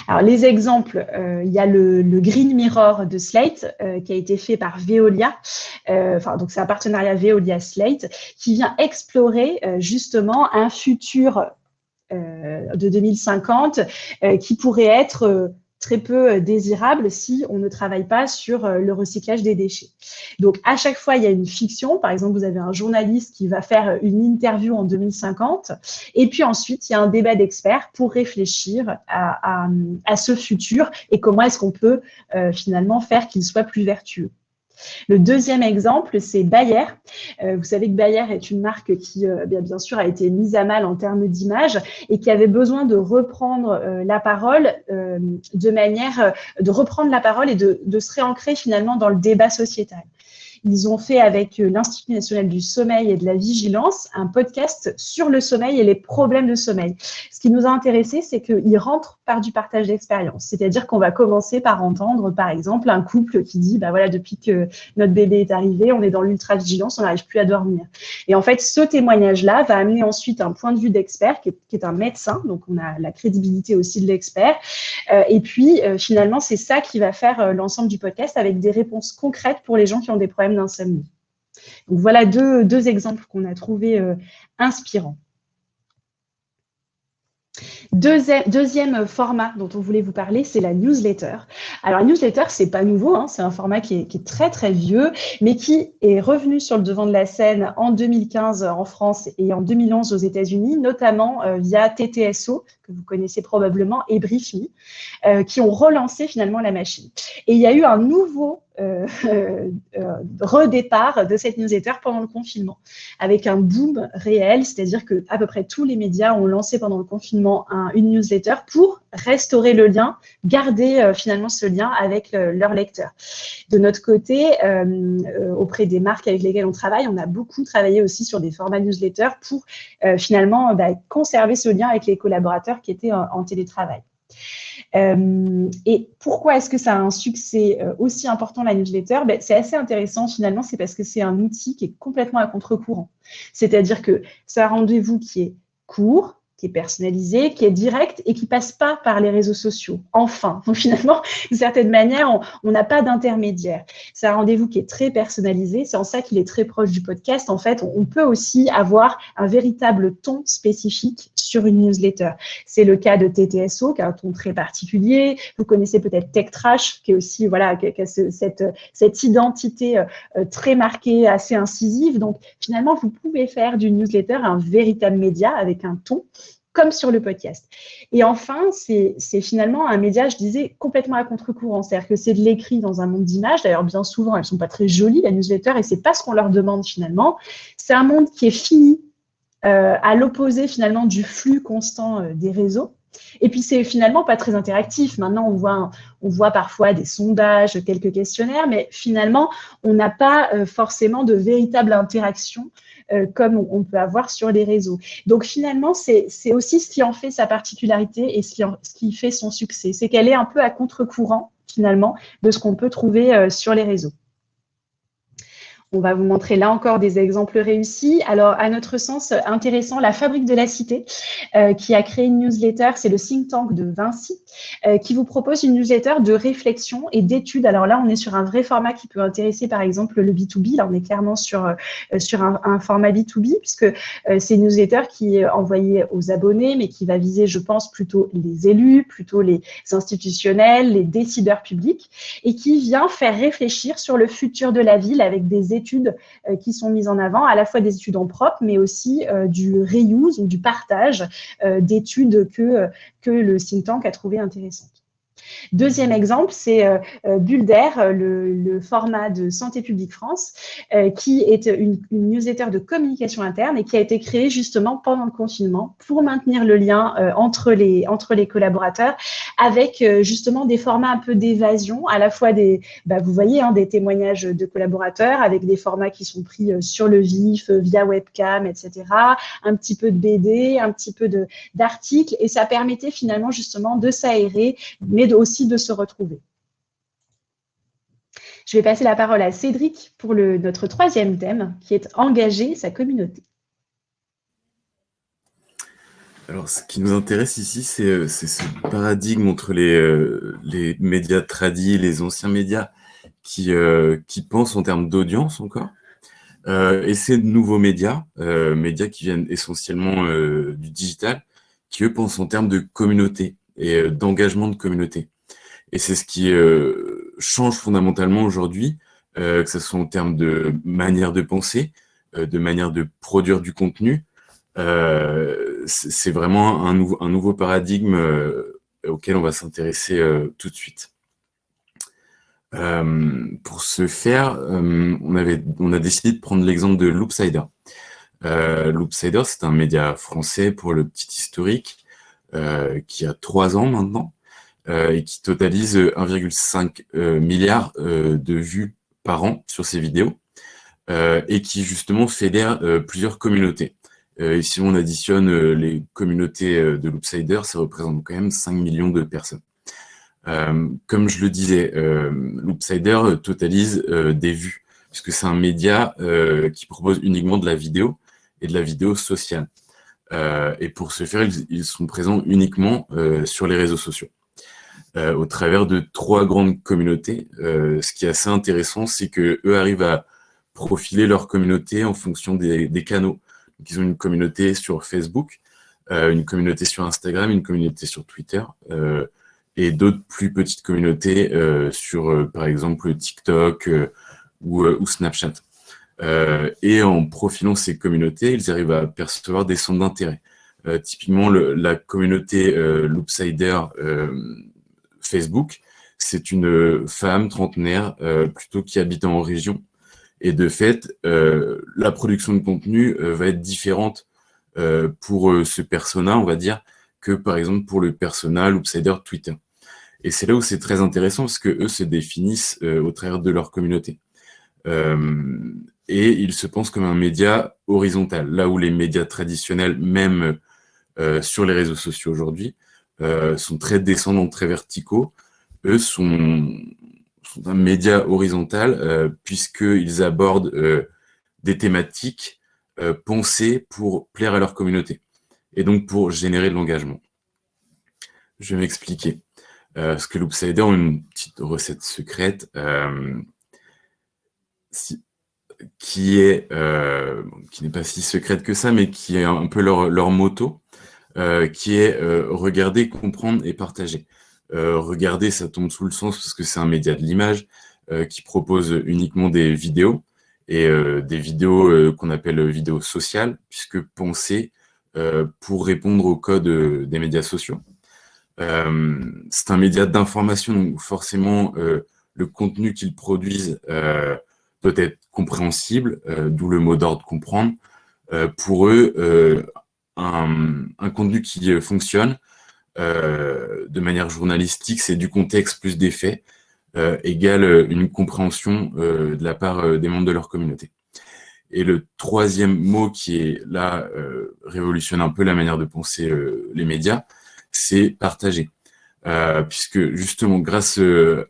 [SPEAKER 1] Alors, les exemples, il y a le Green Mirror de Slate qui a été fait par Veolia. Donc, c'est un partenariat Veolia-Slate qui vient explorer justement un futur de 2050 qui pourrait être très peu désirable si on ne travaille pas sur le recyclage des déchets. Donc, à chaque fois, il y a une fiction. Par exemple, vous avez un journaliste qui va faire une interview en 2050 et puis ensuite, il y a un débat d'experts pour réfléchir à ce futur et comment est-ce qu'on peut finalement faire qu'il soit plus vertueux. Le deuxième exemple, c'est Bayer. Vous savez que Bayer est une marque qui, bien sûr, a été mise à mal en termes d'image et qui avait besoin de reprendre la parole de reprendre la parole et de se réancrer finalement dans le débat sociétal. Ils ont fait avec l'Institut national du sommeil et de la vigilance un podcast sur le sommeil et les problèmes de sommeil. Ce qui nous a intéressé, c'est qu'ils rentrent par du partage d'expérience. C'est-à-dire qu'on va commencer par entendre, par exemple, un couple qui dit, voilà, depuis que notre bébé est arrivé, on est dans l'ultra-vigilance, on n'arrive plus à dormir. Et en fait, ce témoignage-là va amener ensuite un point de vue d'expert qui est un médecin, donc on a la crédibilité aussi de l'expert. Et puis, finalement, c'est ça qui va faire l'ensemble du podcast avec des réponses concrètes pour les gens qui ont des problèmes d'insomnie. Donc voilà deux exemples qu'on a trouvés inspirants. Deuxième format dont on voulait vous parler, c'est la newsletter. Alors, la newsletter, c'est pas nouveau, hein, c'est un format qui est très, très vieux, mais qui est revenu sur le devant de la scène en 2015 en France et en 2011 aux États-Unis, notamment via TTSO, que vous connaissez probablement, et Brief Me, qui ont relancé finalement la machine. Et il y a eu un nouveau redépart de cette newsletter pendant le confinement, avec un boom réel, c'est-à-dire que à peu près tous les médias ont lancé pendant le confinement une newsletter pour restaurer le lien, garder finalement ce lien avec leurs lecteurs. De notre côté, auprès des marques avec lesquelles on travaille, on a beaucoup travaillé aussi sur des formats newsletter pour finalement conserver ce lien avec les collaborateurs qui étaient en télétravail. Et pourquoi est-ce que ça a un succès aussi important, la newsletter? C'est assez intéressant finalement, c'est parce que c'est un outil qui est complètement à contre-courant. C'est-à-dire que c'est un rendez-vous qui est court, qui est personnalisé, qui est direct et qui passe pas par les réseaux sociaux. Enfin, donc finalement, d'une certaine manière, on n'a pas d'intermédiaire. C'est un rendez-vous qui est très personnalisé. C'est en ça qu'il est très proche du podcast. En fait, on peut aussi avoir un véritable ton spécifique sur une newsletter. C'est le cas de TTSO, qui a un ton très particulier. Vous connaissez peut-être Tech Trash, qui est aussi, voilà, qui a cette identité très marquée, assez incisive. Donc, finalement, vous pouvez faire d'une newsletter un véritable média avec un ton, comme sur le podcast. Et enfin, c'est finalement un média, je disais, complètement à contre-courant. C'est-à-dire que c'est de l'écrit dans un monde d'images. D'ailleurs, bien souvent, elles ne sont pas très jolies, la newsletter, et ce n'est pas ce qu'on leur demande finalement. C'est un monde qui est fini, à l'opposé finalement du flux constant des réseaux. Et puis, c'est finalement pas très interactif. Maintenant, on voit parfois des sondages, quelques questionnaires, mais finalement, on n'a pas forcément de véritable interaction comme on peut avoir sur les réseaux. Donc, finalement, c'est aussi ce qui en fait sa particularité et ce qui fait son succès. C'est qu'elle est un peu à contre-courant, finalement, de ce qu'on peut trouver sur les réseaux. On va vous montrer là encore des exemples réussis. Alors, à notre sens, intéressant, la Fabrique de la Cité, qui a créé une newsletter, c'est le think tank de Vinci, qui vous propose une newsletter de réflexion et d'études. Alors là, on est sur un vrai format qui peut intéresser, par exemple, le B2B. Là, on est clairement sur un format B2B, puisque c'est une newsletter qui est envoyée aux abonnés, mais qui va viser, je pense, plutôt les élus, plutôt les institutionnels, les décideurs publics, et qui vient faire réfléchir sur le futur de la ville avec des études qui sont mises en avant, à la fois des études en propre, mais aussi du reuse ou du partage d'études que le think tank a trouvé intéressantes. Deuxième exemple, c'est Bulle d'air, le format de Santé publique France, qui est une newsletter de communication interne et qui a été créée justement pendant le confinement pour maintenir le lien entre les collaborateurs avec justement des formats un peu d'évasion, à la fois vous voyez, des témoignages de collaborateurs avec des formats qui sont pris sur le vif, via webcam, etc., un petit peu de BD, un petit peu d'articles, et ça permettait finalement justement de s'aérer, mais aussi de se retrouver. Je vais passer la parole à Cédric pour notre troisième thème, qui est engager sa communauté.
[SPEAKER 2] Alors, ce qui nous intéresse ici, c'est ce paradigme entre les médias tradis et les anciens médias qui pensent en termes d'audience encore, et ces nouveaux médias qui viennent essentiellement du digital, qui eux pensent en termes de communauté et d'engagement de communauté. Et c'est ce qui change fondamentalement aujourd'hui, que ce soit en termes de manière de penser, de manière de produire du contenu. C'est vraiment un nouveau paradigme auquel on va s'intéresser tout de suite. Pour ce faire, on a décidé de prendre l'exemple de Loopsider. Loopsider, c'est un média français, pour le petit historique, qui a 3 ans maintenant, et qui totalise 1,5 milliard de vues par an sur ses vidéos, et qui justement fédère plusieurs communautés. Et si on additionne les communautés de Loopsider, ça représente quand même 5 millions de personnes. Comme je le disais, Loopsider totalise des vues, puisque c'est un média qui propose uniquement de la vidéo et de la vidéo sociale. Et pour ce faire, ils sont présents uniquement sur les réseaux sociaux, au travers de 3 grandes communautés. Ce qui est assez intéressant, c'est qu'eux arrivent à profiler leur communauté en fonction des canaux. Donc, ils ont une communauté sur Facebook, une communauté sur Instagram, une communauté sur Twitter, et d'autres plus petites communautés sur, par exemple, TikTok ou Snapchat. Et en profilant ces communautés, ils arrivent à percevoir des centres d'intérêt. Typiquement, la communauté Loopsider Facebook, c'est une femme trentenaire plutôt qui habite en région. Et de fait, la production de contenu va être différente pour ce persona, on va dire, que par exemple pour le persona Loopsider Twitter. Et c'est là où c'est très intéressant parce que eux se définissent au travers de leur communauté. Et ils se pensent comme un média horizontal, là où les médias traditionnels, même sur les réseaux sociaux aujourd'hui, sont très descendants, très verticaux. Eux sont un média horizontal puisqu'ils abordent des thématiques pensées pour plaire à leur communauté. et donc pour générer de l'engagement. Je vais m'expliquer. Parce que Loopsider ont une petite recette secrète qui n'est pas si secrète que ça, mais qui est un peu leur motto, qui est regarder, comprendre et partager. Regarder, ça tombe sous le sens parce que c'est un média de l'image qui propose uniquement des vidéos, et des vidéos qu'on appelle vidéos sociales, puisque pensées pour répondre au code des médias sociaux. C'est un média d'information, donc forcément, le contenu qu'ils produisent doit être compréhensible, d'où le mot d'ordre comprendre. Pour eux, un contenu qui fonctionne de manière journalistique, c'est du contexte plus des faits, égale une compréhension de la part des membres de leur communauté. Et le troisième mot qui est là, révolutionne un peu la manière de penser les médias, c'est partager. Puisque justement, grâce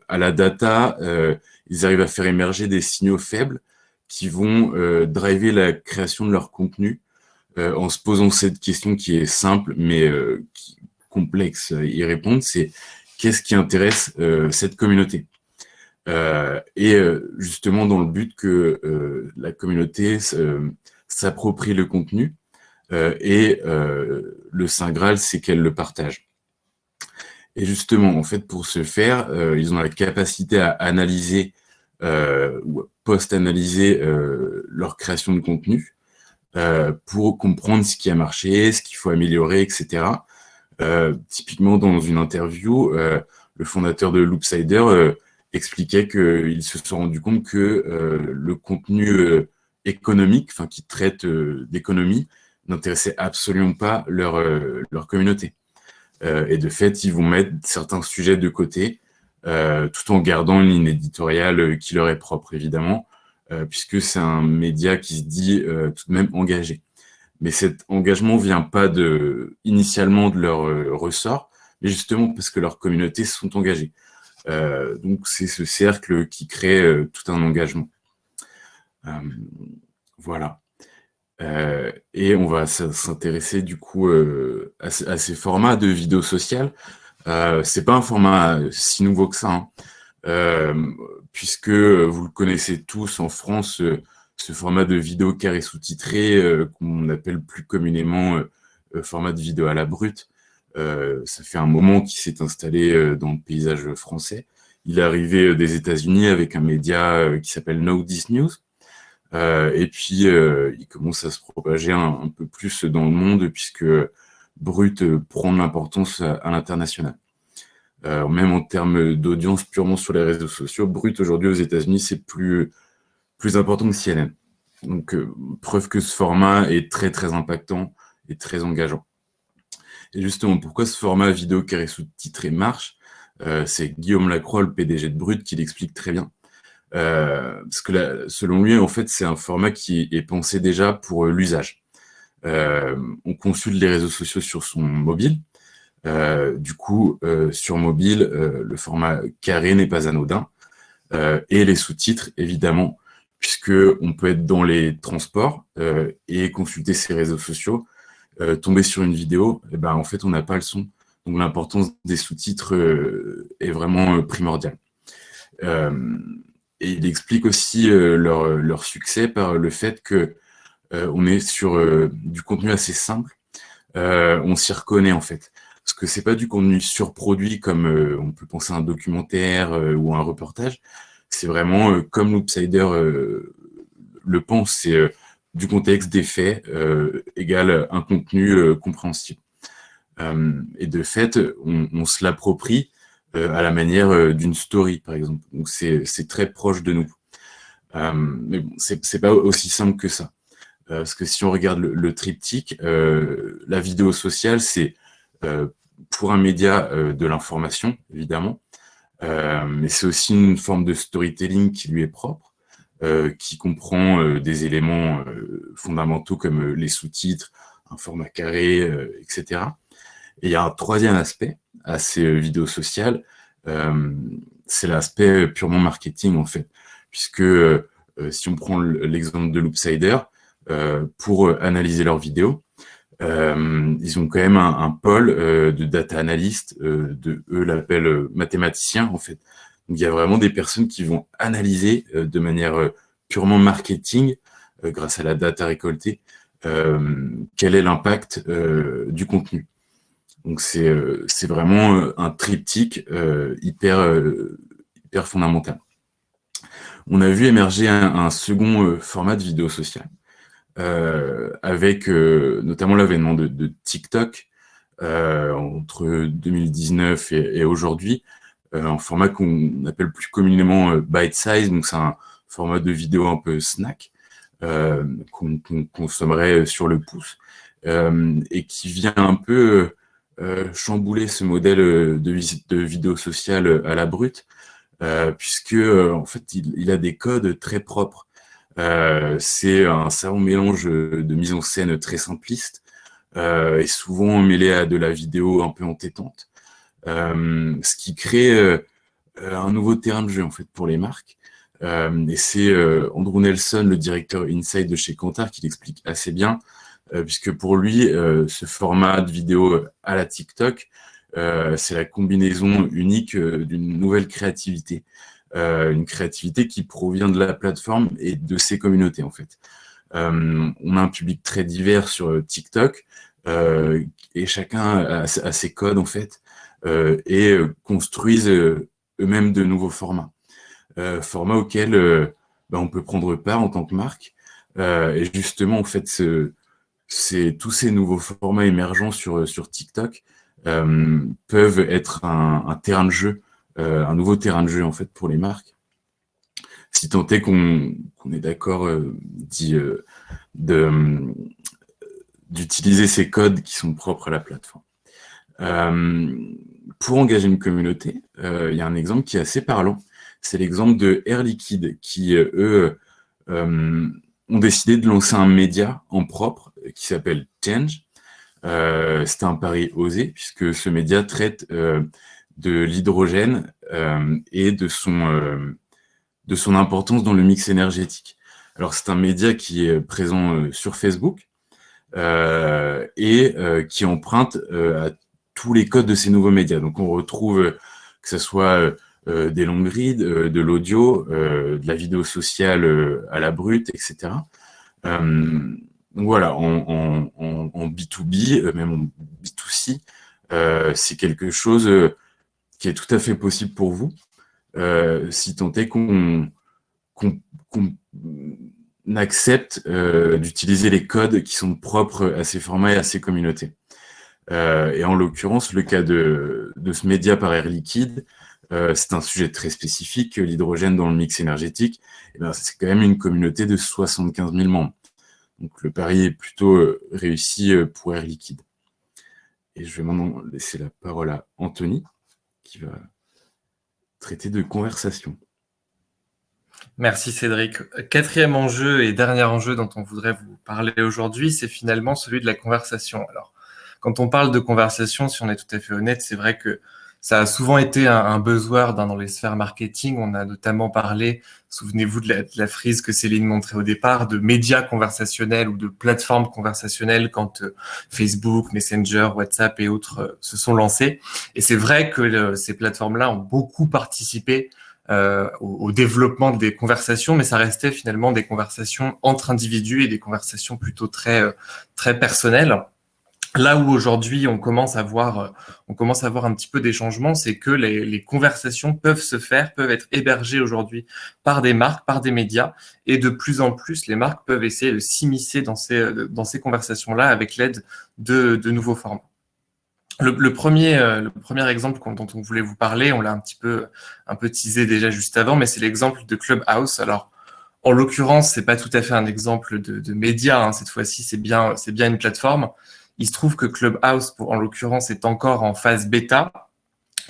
[SPEAKER 2] à la data, ils arrivent à faire émerger des signaux faibles qui vont driver la création de leur contenu en se posant cette question qui est simple mais complexe à y répondre, c'est qu'est-ce qui intéresse cette communauté? Et justement dans le but que la communauté s'approprie le contenu et le Saint Graal, c'est qu'elle le partage. Et justement, en fait, pour ce faire, ils ont la capacité à analyser ou post-analyser leur création de contenu pour comprendre ce qui a marché, ce qu'il faut améliorer, etc. Typiquement, dans une interview, le fondateur de Loopsider expliquait qu'ils se sont rendus compte que le contenu économique, enfin qui traite d'économie, n'intéressait absolument pas leur communauté. Et de fait, ils vont mettre certains sujets de côté, tout en gardant une ligne éditoriale qui leur est propre, évidemment, puisque c'est un média qui se dit tout de même engagé. Mais cet engagement ne vient pas initialement de leur ressort, mais justement parce que leurs communautés sont engagées. Donc c'est ce cercle qui crée tout un engagement. Voilà. Et on va s'intéresser du coup à ces formats de vidéos sociales. C'est pas un format si nouveau que ça, puisque vous le connaissez tous en France, ce format de vidéo carré sous-titré qu'on appelle plus communément format de vidéo à la brute. Ça fait un moment qu'il s'est installé dans le paysage français. Il est arrivé des États-Unis avec un média qui s'appelle Now This News. Et puis, il commence à se propager un peu plus dans le monde puisque Brut prend de l'importance à l'international. Même en termes d'audience purement sur les réseaux sociaux, Brut aujourd'hui aux États-Unis, c'est plus important que CNN. Donc, preuve que ce format est très, très impactant et très engageant. Et justement, pourquoi ce format vidéo carré sous-titré marche, c'est Guillaume Lacroix, le PDG de Brut, qui l'explique très bien. Parce que selon lui, en fait, c'est un format qui est pensé déjà pour l'usage. On consulte les réseaux sociaux sur son mobile. Du coup, sur mobile, le format carré n'est pas anodin. Et les sous-titres, évidemment, puisqu'on peut être dans les transports et consulter ses réseaux sociaux, tomber sur une vidéo, et ben, en fait, on n'a pas le son. Donc, l'importance des sous-titres est vraiment primordiale. Et il explique aussi leur succès par le fait que on est sur du contenu assez simple. On s'y reconnaît en fait. Parce que c'est pas du contenu surproduit comme on peut penser à un documentaire ou un reportage. C'est vraiment comme Loopsider le pense, c'est du contexte, des faits, égale un contenu compréhensible. Et de fait, on se l'approprie à la manière d'une story, par exemple. Donc, c'est très proche de nous. Mais bon, c'est pas aussi simple que ça. Parce que si on regarde le triptyque, la vidéo sociale, c'est pour un média de l'information, évidemment, mais c'est aussi une forme de storytelling qui lui est propre, qui comprend des éléments fondamentaux comme les sous-titres, un format carré, etc. Et il y a un troisième aspect à ces vidéos sociales, c'est l'aspect purement marketing en fait, puisque si on prend l'exemple de Loopsider, pour analyser leurs vidéos, Ils ont quand même un pôle de data analyst, eux l'appellent mathématiciens en fait. Donc il y a vraiment des personnes qui vont analyser de manière purement marketing, grâce à la data récoltée, quel est l'impact du contenu. Donc c'est vraiment un triptyque hyper fondamental. On a vu émerger un second format de vidéo sociale, avec notamment l'avènement de TikTok entre 2019 et aujourd'hui, un format qu'on appelle plus communément bite size, donc c'est un format de vidéo un peu snack qu'on consommerait sur le pouce, et qui vient un peu chambouler ce modèle de vidéo sociale à la brute, puisque en fait il a des codes très propres. C'est un savant mélange de mise en scène très simpliste, et souvent mêlé à de la vidéo un peu entêtante, ce qui crée un nouveau terrain de jeu en fait pour les marques. Et c'est Andrew Nelson, le directeur Insight de chez Kantar, qui l'explique assez bien, puisque pour lui, ce format de vidéo à la TikTok, c'est la combinaison unique d'une nouvelle créativité. Une créativité qui provient de la plateforme et de ses communautés, en fait. On a un public très divers sur TikTok, et chacun a ses codes, en fait, et construisent eux-mêmes de nouveaux formats. Formats auxquels on peut prendre part en tant que marque. Et justement, en fait, tous ces nouveaux formats émergents sur TikTok peuvent être un terrain de jeu, un nouveau terrain de jeu en fait pour les marques, si tant est qu'on est d'accord d'utiliser ces codes qui sont propres à la plateforme. Pour engager une communauté, il y a un exemple qui est assez parlant. C'est l'exemple de Air Liquide qui, eux, ont décidé de lancer un média en propre qui s'appelle Change. C'était un pari osé puisque ce média traite de l'hydrogène et de son importance dans le mix énergétique. Alors c'est un média qui est présent sur Facebook et qui emprunte à tous les codes de ces nouveaux médias. Donc on retrouve que ce soit des long reads, de l'audio, de la vidéo sociale à la brute, etc. Donc voilà, en B2B, même en B2C, c'est quelque chose qui est tout à fait possible pour vous, si tant est qu'on accepte d'utiliser les codes qui sont propres à ces formats et à ces communautés. Et en l'occurrence, le cas de ce média par Air Liquide, c'est un sujet très spécifique, l'hydrogène dans le mix énergétique. Et ben, c'est quand même une communauté de 75 000 membres. Donc le pari est plutôt réussi pour Air Liquide. Et je vais maintenant laisser la parole à Anthony, qui va traiter de conversation.
[SPEAKER 8] Merci Cédric. Quatrième enjeu et dernier enjeu dont on voudrait vous parler aujourd'hui, c'est finalement celui de la conversation. Alors, quand on parle de conversation, si on est tout à fait honnête, c'est vrai que ça a souvent été un buzzword dans les sphères marketing. On a notamment parlé, souvenez-vous de la frise que Céline montrait au départ, de médias conversationnels ou de plateformes conversationnelles quand Facebook, Messenger, WhatsApp et autres se sont lancés. Et c'est vrai que ces plateformes-là ont beaucoup participé au développement des conversations, mais ça restait finalement des conversations entre individus et des conversations plutôt très personnelles. Là où aujourd'hui on commence à voir un petit peu des changements, c'est que les conversations peuvent être hébergées aujourd'hui par des marques, par des médias, et de plus en plus les marques peuvent essayer de s'immiscer dans ces conversations-là avec l'aide de nouveaux formats. Le premier exemple dont on voulait vous parler, on l'a un peu teasé déjà juste avant, mais c'est l'exemple de Clubhouse. Alors, en l'occurrence, c'est pas tout à fait un exemple de média, hein. Cette fois-ci, c'est bien une plateforme. Il se trouve que Clubhouse, en l'occurrence, est encore en phase bêta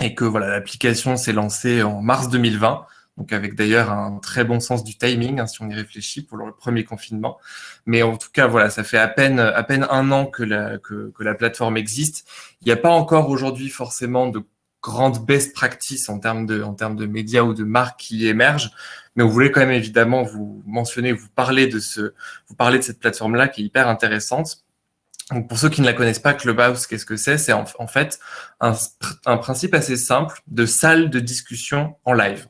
[SPEAKER 8] et que voilà, l'application s'est lancée en mars 2020, donc avec d'ailleurs un très bon sens du timing, hein, si on y réfléchit, pour le premier confinement. Mais en tout cas, voilà, ça fait à peine un an que la plateforme existe. Il n'y a pas encore aujourd'hui forcément de grandes best practices en termes de médias ou de marques qui émergent, mais on voulait quand même évidemment vous mentionner, vous parler de cette plateforme-là qui est hyper intéressante. Donc pour ceux qui ne la connaissent pas, Clubhouse, qu'est-ce que c'est? C'est en fait un principe assez simple de salle de discussion en live.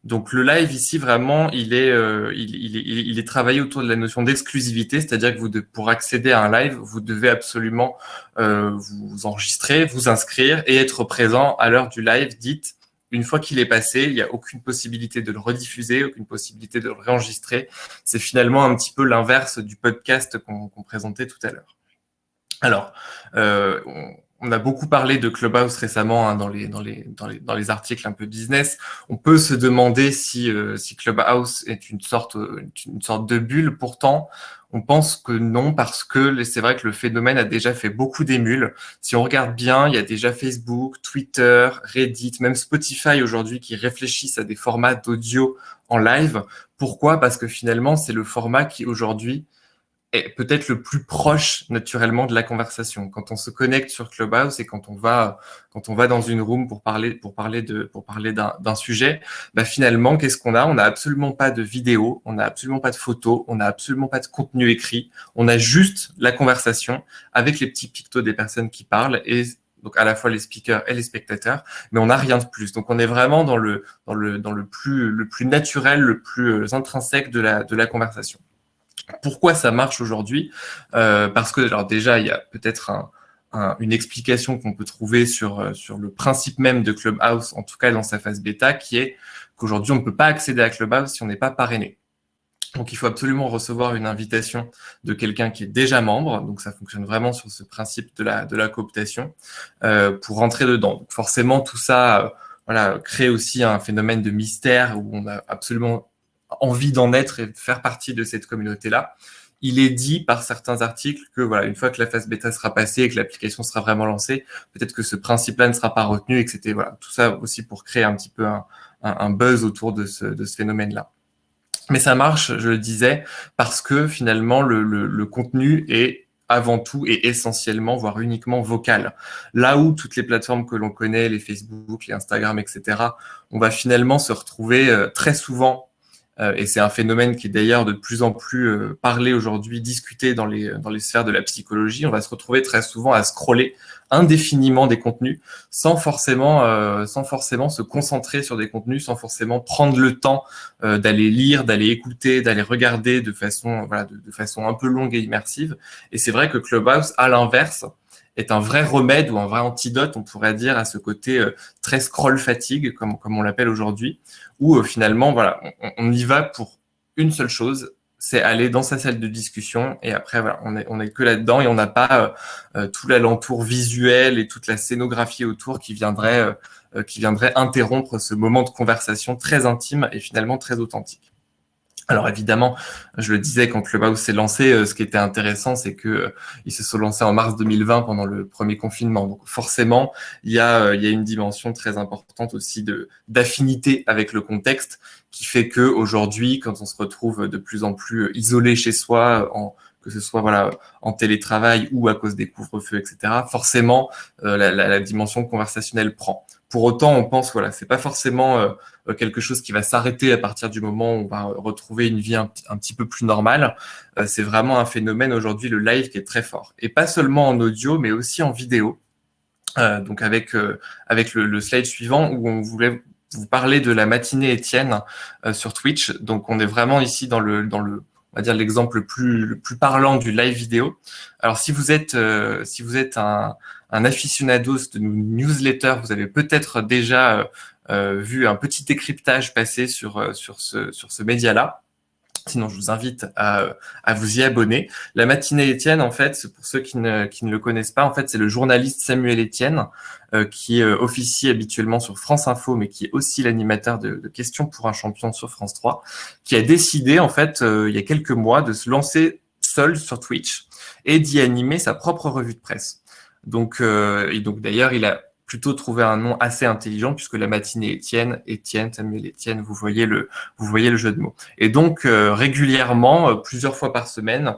[SPEAKER 8] Donc le live ici vraiment, il est travaillé autour de la notion d'exclusivité, c'est-à-dire que pour accéder à un live, vous devez absolument vous enregistrer, vous inscrire et être présent à l'heure du live dite. Une fois qu'il est passé, il n'y a aucune possibilité de le rediffuser, aucune possibilité de le réenregistrer. C'est finalement un petit peu l'inverse du podcast qu'on présentait tout à l'heure. Alors, on a beaucoup parlé de Clubhouse récemment dans les articles un peu business. On peut se demander si Clubhouse est une sorte de bulle. Pourtant, on pense que non, parce que c'est vrai que le phénomène a déjà fait beaucoup d'émules. Si on regarde bien, il y a déjà Facebook, Twitter, Reddit, même Spotify aujourd'hui qui réfléchissent à des formats d'audio en live. Pourquoi? Parce que finalement, c'est le format qui aujourd'hui est peut-être le plus proche naturellement de la conversation. Quand on se connecte sur Clubhouse et quand on va dans une room pour parler d'un sujet, bah finalement, qu'est-ce qu'on a? On n'a absolument pas de vidéo, on n'a absolument pas de photos, on n'a absolument pas de contenu écrit. On a juste la conversation avec les petits pictos des personnes qui parlent et donc à la fois les speakers et les spectateurs, mais on n'a rien de plus. Donc on est vraiment dans le plus naturel, le plus intrinsèque de la conversation. Pourquoi ça marche aujourd'hui? Parce que alors déjà il y a peut-être une explication qu'on peut trouver sur le principe même de Clubhouse, en tout cas dans sa phase bêta, qui est qu'aujourd'hui on ne peut pas accéder à Clubhouse si on n'est pas parrainé. Donc il faut absolument recevoir une invitation de quelqu'un qui est déjà membre. Donc ça fonctionne vraiment sur ce principe de la cooptation pour rentrer dedans. Donc forcément tout ça crée aussi un phénomène de mystère où on a absolument envie d'en être et de faire partie de cette communauté-là. Il est dit par certains articles que une fois que la phase bêta sera passée et que l'application sera vraiment lancée, peut-être que ce principe-là ne sera pas retenu et que c'était tout ça aussi pour créer un petit peu un buzz autour de ce phénomène-là. Mais ça marche, je le disais, parce que finalement le contenu est avant tout et essentiellement, voire uniquement vocal. Là où toutes les plateformes que l'on connaît, les Facebook, les Instagram, etc., on va finalement se retrouver très souvent et c'est un phénomène qui est d'ailleurs de plus en plus parlé aujourd'hui, discuté dans les sphères de la psychologie. On va se retrouver très souvent à scroller indéfiniment des contenus sans forcément se concentrer sur des contenus, sans forcément prendre le temps d'aller lire, d'aller écouter, d'aller regarder de façon un peu longue et immersive. Et c'est vrai que Clubhouse, à l'inverse, est un vrai remède ou un vrai antidote, on pourrait dire, à ce côté très scroll fatigue, comme on l'appelle aujourd'hui, où finalement, on y va pour une seule chose, c'est aller dans sa salle de discussion et après, on est que là-dedans et on n'a pas tout l'alentour visuel et toute la scénographie autour qui viendrait interrompre ce moment de conversation très intime et finalement très authentique. Alors évidemment, je le disais, quand Clubhouse s'est lancé, ce qui était intéressant, c'est que ils se sont lancés en mars 2020 pendant le premier confinement. Donc forcément, il y a une dimension très importante aussi d'affinité avec le contexte, qui fait que aujourd'hui, quand on se retrouve de plus en plus isolé chez soi, que ce soit en télétravail ou à cause des couvre-feux, etc., forcément, la dimension conversationnelle prend. Pour autant, on pense, c'est pas forcément quelque chose qui va s'arrêter à partir du moment où on va retrouver une vie un petit peu plus normale. C'est vraiment un phénomène aujourd'hui, le live, qui est très fort. Et pas seulement en audio, mais aussi en vidéo. Donc avec le slide suivant, où on voulait vous parler de la matinée Étienne sur Twitch. Donc on est vraiment ici dans le on va dire l'exemple le plus parlant du live vidéo. Alors si vous êtes un aficionados de newsletter, vous avez peut-être déjà vu un petit décryptage passer sur ce média-là. Sinon, je vous invite à vous y abonner. La matinée Étienne, en fait, pour ceux qui ne le connaissent pas, en fait, c'est le journaliste Samuel Etienne qui officie habituellement sur France Info, mais qui est aussi l'animateur de Questions pour un champion sur France 3, qui a décidé, en fait, il y a quelques mois, de se lancer seul sur Twitch et d'y animer sa propre revue de presse. Donc d'ailleurs, il a plutôt trouvé un nom assez intelligent, puisque la matinée Étienne, Samuel Etienne, vous voyez le jeu de mots. Et donc régulièrement, plusieurs fois par semaine,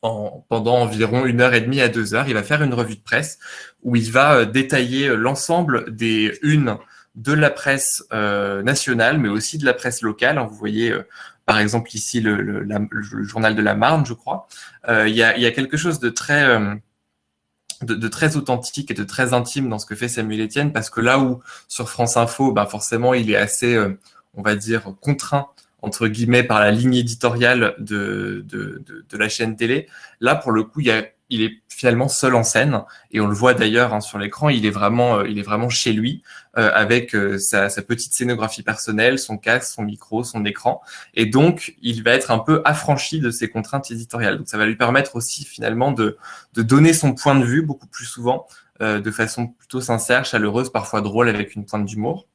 [SPEAKER 8] pendant environ 1h30 à 2 heures, il va faire une revue de presse où il va détailler l'ensemble des unes de la presse nationale, mais aussi de la presse locale. Vous voyez, par exemple, ici, le journal de la Marne, je crois. Il y a quelque chose de très... de très authentique et de très intime dans ce que fait Samuel Etienne, parce que là où sur France Info, forcément, il est assez, on va dire, contraint entre guillemets par la ligne éditoriale de la chaîne télé. Là, pour le coup, il est finalement seul en scène, et on le voit d'ailleurs sur l'écran, il est vraiment chez lui, avec sa petite scénographie personnelle, son casque, son micro, son écran, et donc il va être un peu affranchi de ses contraintes éditoriales. Donc ça va lui permettre aussi finalement de donner son point de vue beaucoup plus souvent, de façon plutôt sincère, chaleureuse, parfois drôle, avec une pointe d'humour.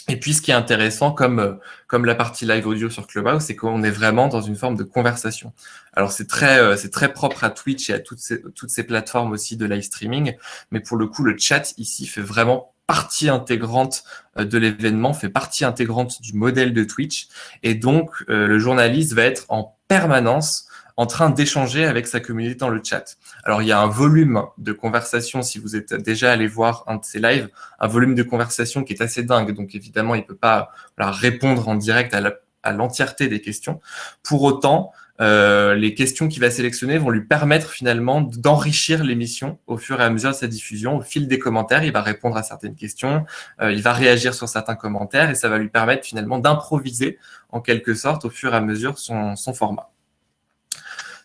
[SPEAKER 8] Et puis, ce qui est intéressant, comme la partie live audio sur Clubhouse, c'est qu'on est vraiment dans une forme de conversation. Alors, c'est très propre à Twitch et à toutes ces plateformes aussi de live streaming. Mais pour le coup, le chat ici fait vraiment partie intégrante de l'événement, fait partie intégrante du modèle de Twitch. Et donc, le journaliste va être en permanence en train d'échanger avec sa communauté dans le chat. Alors, il y a un volume de conversation, si vous êtes déjà allé voir un de ces lives, un volume de conversation qui est assez dingue. Donc, évidemment, il ne peut pas répondre en direct à l'entièreté des questions. Pour autant, les questions qu'il va sélectionner vont lui permettre finalement d'enrichir l'émission au fur et à mesure de sa diffusion. Au fil des commentaires, il va répondre à certaines questions, il va réagir sur certains commentaires, et ça va lui permettre finalement d'improviser en quelque sorte au fur et à mesure son format.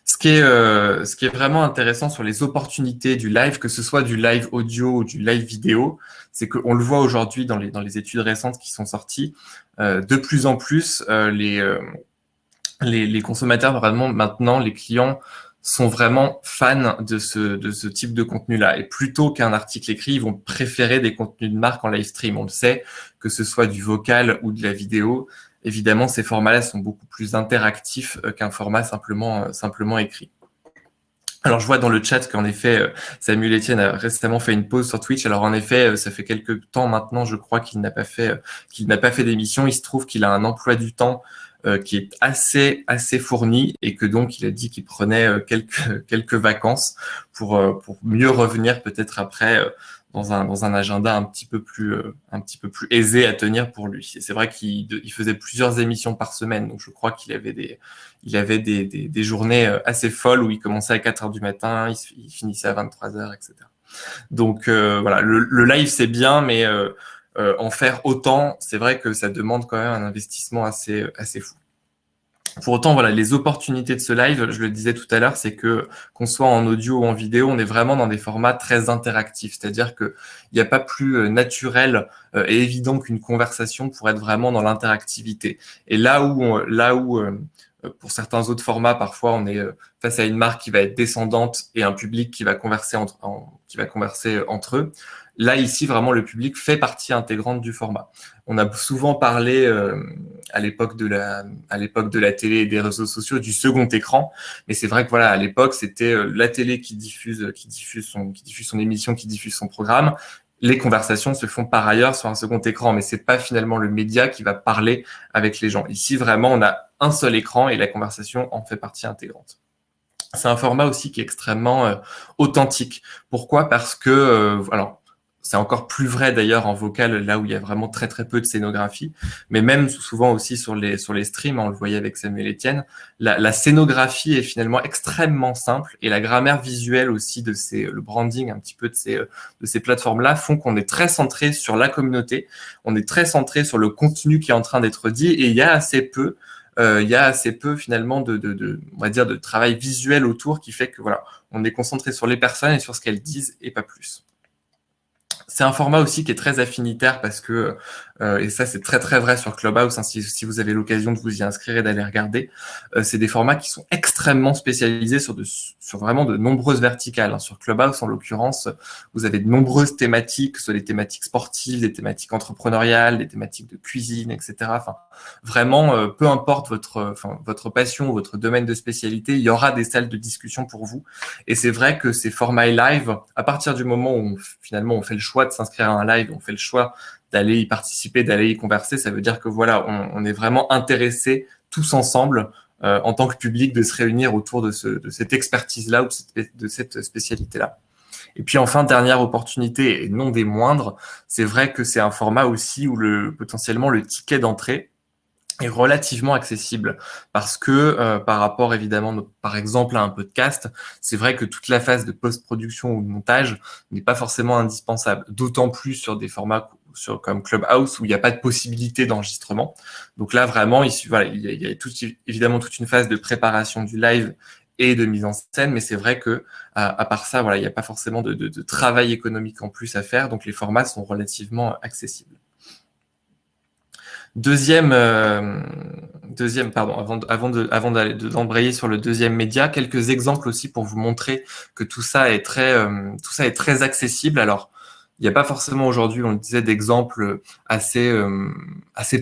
[SPEAKER 8] Ce qui est vraiment intéressant sur les opportunités du live, que ce soit du live audio ou du live vidéo, c'est qu'on le voit aujourd'hui dans les études récentes qui sont sorties, de plus en plus, les consommateurs, vraiment maintenant, les clients sont vraiment fans de ce type de contenu-là. Et plutôt qu'un article écrit, ils vont préférer des contenus de marque en live stream. On le sait, que ce soit du vocal ou de la vidéo. Évidemment, ces formats-là sont beaucoup plus interactifs qu'un format simplement écrit. Alors, je vois dans le chat qu'en effet, Samuel Etienne a récemment fait une pause sur Twitch. Alors, en effet, ça fait quelques temps maintenant, je crois, qu'il n'a pas fait d'émission. Il se trouve qu'il a un emploi du temps qui est assez fourni, et que donc il a dit qu'il prenait quelques vacances pour mieux revenir peut-être après dans un agenda un petit peu plus aisé à tenir pour lui. Et c'est vrai qu'il faisait plusieurs émissions par semaine, donc je crois qu'il avait des journées assez folles où il commençait à 4h du matin, il finissait à 23h, etc. Donc voilà, le live c'est bien, mais en faire autant, c'est vrai que ça demande quand même un investissement assez fou. Pour autant, voilà, les opportunités de ce live, je le disais tout à l'heure, c'est que qu'on soit en audio ou en vidéo, on est vraiment dans des formats très interactifs. C'est-à-dire que il n'y a pas plus naturel et évident qu'une conversation pour être vraiment dans l'interactivité. Et là où pour certains autres formats, parfois, on est face à une marque qui va être descendante et un public qui va converser entre eux. Là, ici, vraiment, le public fait partie intégrante du format. On a souvent parlé à l'époque de la télé et des réseaux sociaux du second écran, mais c'est vrai que voilà, à l'époque, c'était la télé qui diffuse son émission, qui diffuse son programme. Les conversations se font par ailleurs sur un second écran, mais c'est pas finalement le média qui va parler avec les gens. Ici, vraiment, on a un seul écran et la conversation en fait partie intégrante. C'est un format aussi qui est extrêmement authentique. Pourquoi ? Parce que, alors, c'est encore plus vrai d'ailleurs en vocal, là où il y a vraiment très très peu de scénographie, mais même souvent aussi sur les streams, on le voyait avec Samuel Etienne, la scénographie est finalement extrêmement simple, et la grammaire visuelle aussi le branding un petit peu de ces plateformes-là font qu'on est très centré sur la communauté, on est très centré sur le contenu qui est en train d'être dit, et il y a assez peu finalement on va dire de travail visuel autour, qui fait que voilà, on est concentré sur les personnes et sur ce qu'elles disent et pas plus. C'est un format aussi qui est très affinitaire parce que, et ça c'est très très vrai sur Clubhouse, hein, si vous avez l'occasion de vous y inscrire et d'aller regarder, c'est des formats qui sont extrêmement spécialisés sur vraiment de nombreuses verticales. Hein. Sur Clubhouse en l'occurrence, vous avez de nombreuses thématiques, que ce soit des thématiques sportives, des thématiques entrepreneuriales, des thématiques de cuisine, etc. Enfin, vraiment, peu importe votre passion ou votre domaine de spécialité, il y aura des salles de discussion pour vous. Et c'est vrai que ces formats live, à partir du moment où finalement on fait le choix de s'inscrire à un live, on fait le choix d'aller y participer, d'aller y converser, ça veut dire que voilà, on est vraiment intéressés tous ensemble en tant que public de se réunir autour de cette expertise-là ou de cette spécialité-là. Et puis enfin, dernière opportunité, et non des moindres, c'est vrai que c'est un format aussi où potentiellement le ticket d'entrée est relativement accessible parce que par rapport évidemment par exemple à un podcast, c'est vrai que toute la phase de post-production ou de montage n'est pas forcément indispensable, d'autant plus sur des formats comme Clubhouse où il n'y a pas de possibilité d'enregistrement. Donc là vraiment il y a évidemment toute une phase de préparation du live et de mise en scène, mais c'est vrai que à part ça, voilà, il n'y a pas forcément de travail économique en plus à faire, donc les formats sont relativement accessibles. Avant d'embrayer sur le deuxième média, quelques exemples aussi pour vous montrer que tout ça est très accessible. Alors, il n'y a pas forcément aujourd'hui, on le disait, d'exemples assez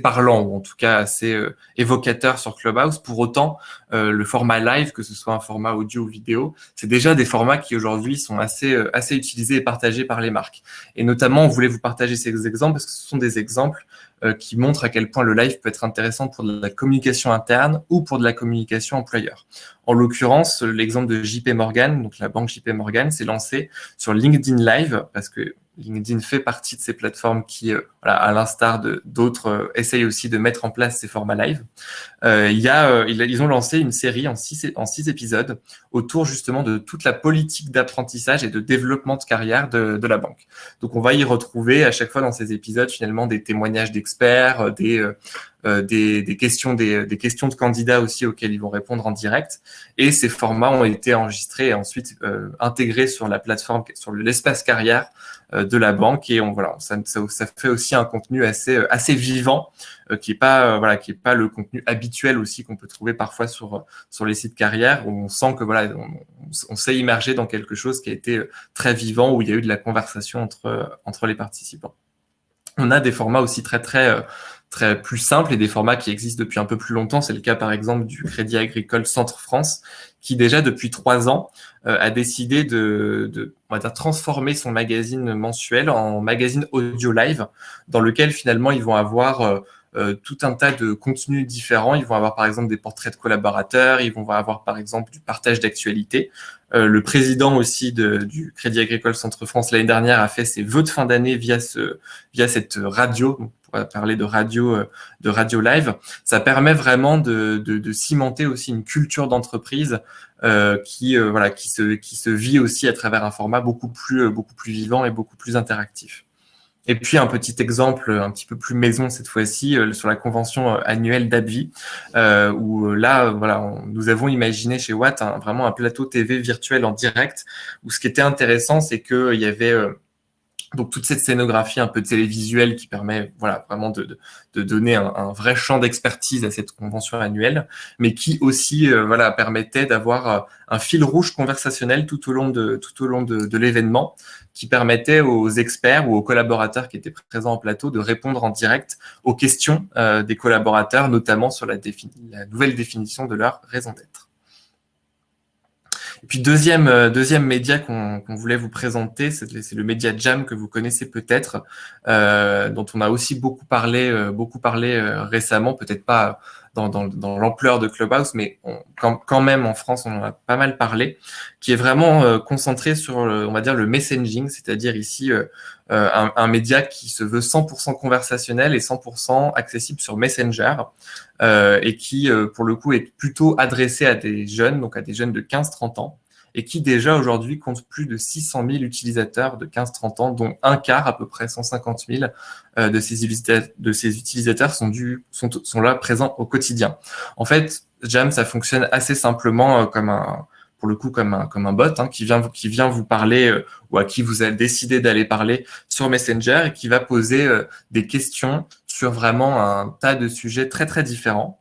[SPEAKER 8] parlants ou en tout cas assez évocateurs sur Clubhouse. Pour autant, le format live, que ce soit un format audio ou vidéo, c'est déjà des formats qui aujourd'hui sont assez utilisés et partagés par les marques. Et notamment, on voulait vous partager ces exemples parce que ce sont des exemples qui montrent à quel point le live peut être intéressant pour de la communication interne ou pour de la communication employeur. En l'occurrence, l'exemple de JP Morgan, donc la banque JP Morgan, s'est lancée sur LinkedIn Live parce que LinkedIn fait partie de ces plateformes qui, à l'instar d'autres, essayent aussi de mettre en place ces formats live. Ils ont lancé une série en 6 épisodes autour justement de toute la politique d'apprentissage et de développement de carrière de la banque. Donc, on va y retrouver à chaque fois dans ces épisodes finalement des témoignages d'experts, des questions de candidats aussi auxquelles ils vont répondre en direct. Et ces formats ont été enregistrés et ensuite intégrés sur la plateforme, sur l'espace carrière de la banque. Et ça fait aussi un contenu assez vivant, qui est pas le contenu habituel aussi qu'on peut trouver parfois sur les sites carrière, où on sent que on s'est immergé dans quelque chose qui a été très vivant, où il y a eu de la conversation entre les participants. On a des formats aussi très plus simples et des formats qui existent depuis un peu plus longtemps. C'est le cas par exemple du Crédit Agricole Centre France, qui déjà depuis 3 ans a décidé de transformer son magazine mensuel en magazine audio live, dans lequel finalement ils vont avoir tout un tas de contenus différents. Ils vont avoir par exemple des portraits de collaborateurs, ils vont avoir par exemple du partage d'actualité. Le président aussi du Crédit Agricole Centre France l'année dernière a fait ses vœux de fin d'année via cette radio. Donc, on va parler de radio live. Ça permet vraiment de cimenter aussi une culture d'entreprise qui se vit aussi à travers un format beaucoup plus vivant et beaucoup plus interactif. Et puis un petit exemple un petit peu plus maison cette fois-ci sur la convention annuelle d'Abvi, où là nous avons imaginé chez Watt vraiment un plateau TV virtuel en direct, où ce qui était intéressant, c'est que il y avait donc toute cette scénographie un peu télévisuelle qui permet vraiment de donner un vrai champ d'expertise à cette convention annuelle, mais qui aussi permettait d'avoir un fil rouge conversationnel tout au long de l'événement, qui permettait aux experts ou aux collaborateurs qui étaient présents en plateau de répondre en direct aux questions des collaborateurs, notamment sur la nouvelle définition de leur raison d'être. Et puis deuxième média qu'on voulait vous présenter, c'est le média Jam, que vous connaissez peut-être, dont on a aussi beaucoup parlé récemment, peut-être pas dans l'ampleur de Clubhouse, mais quand même en France on en a pas mal parlé, qui est vraiment concentré sur on va dire le messaging, c'est-à-dire ici un média qui se veut 100% conversationnel et 100% accessible sur Messenger, et qui pour le coup est plutôt adressé à des jeunes, donc à des jeunes de 15-30 ans, et qui déjà aujourd'hui compte plus de 600 000 utilisateurs de 15-30 ans, dont un quart, à peu près 150 000 de ces utilisateurs sont là présents au quotidien. En fait, Jam, ça fonctionne assez simplement comme un bot qui vient vous parler ou à qui vous avez décidé d'aller parler sur Messenger, et qui va poser des questions sur vraiment un tas de sujets très très différents.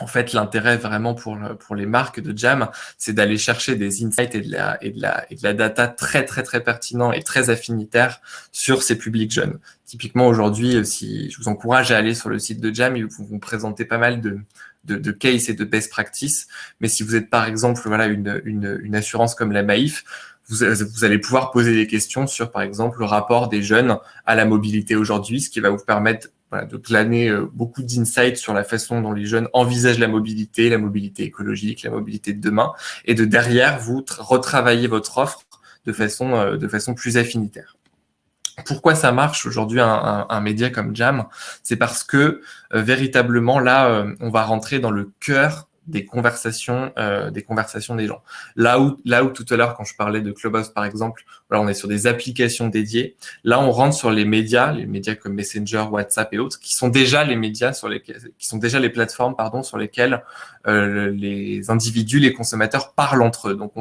[SPEAKER 8] En fait, l'intérêt vraiment pour les marques de Jam, c'est d'aller chercher des insights et de la data très très très pertinent et très affinitaire sur ces publics jeunes. Typiquement aujourd'hui, si je vous encourage à aller sur le site de Jam, ils vont présenter pas mal de cases et de best practices. Mais si vous êtes par exemple une assurance comme la Maïf, vous allez pouvoir poser des questions sur par exemple le rapport des jeunes à la mobilité aujourd'hui, ce qui va vous permettre de glaner beaucoup d'insights sur la façon dont les jeunes envisagent la mobilité écologique, la mobilité de demain, et de derrière vous retravailler votre offre de façon plus affinitaire. Pourquoi ça marche aujourd'hui un média comme Jam? C'est parce que véritablement là, on va rentrer dans le cœur des conversations des gens. Là où tout à l'heure, quand je parlais de Clubhouse par exemple, voilà, on est sur des applications dédiées. Là, on rentre sur les médias comme Messenger, WhatsApp et autres, qui sont déjà les médias qui sont déjà les plateformes, sur lesquelles les individus, les consommateurs parlent entre eux. Donc,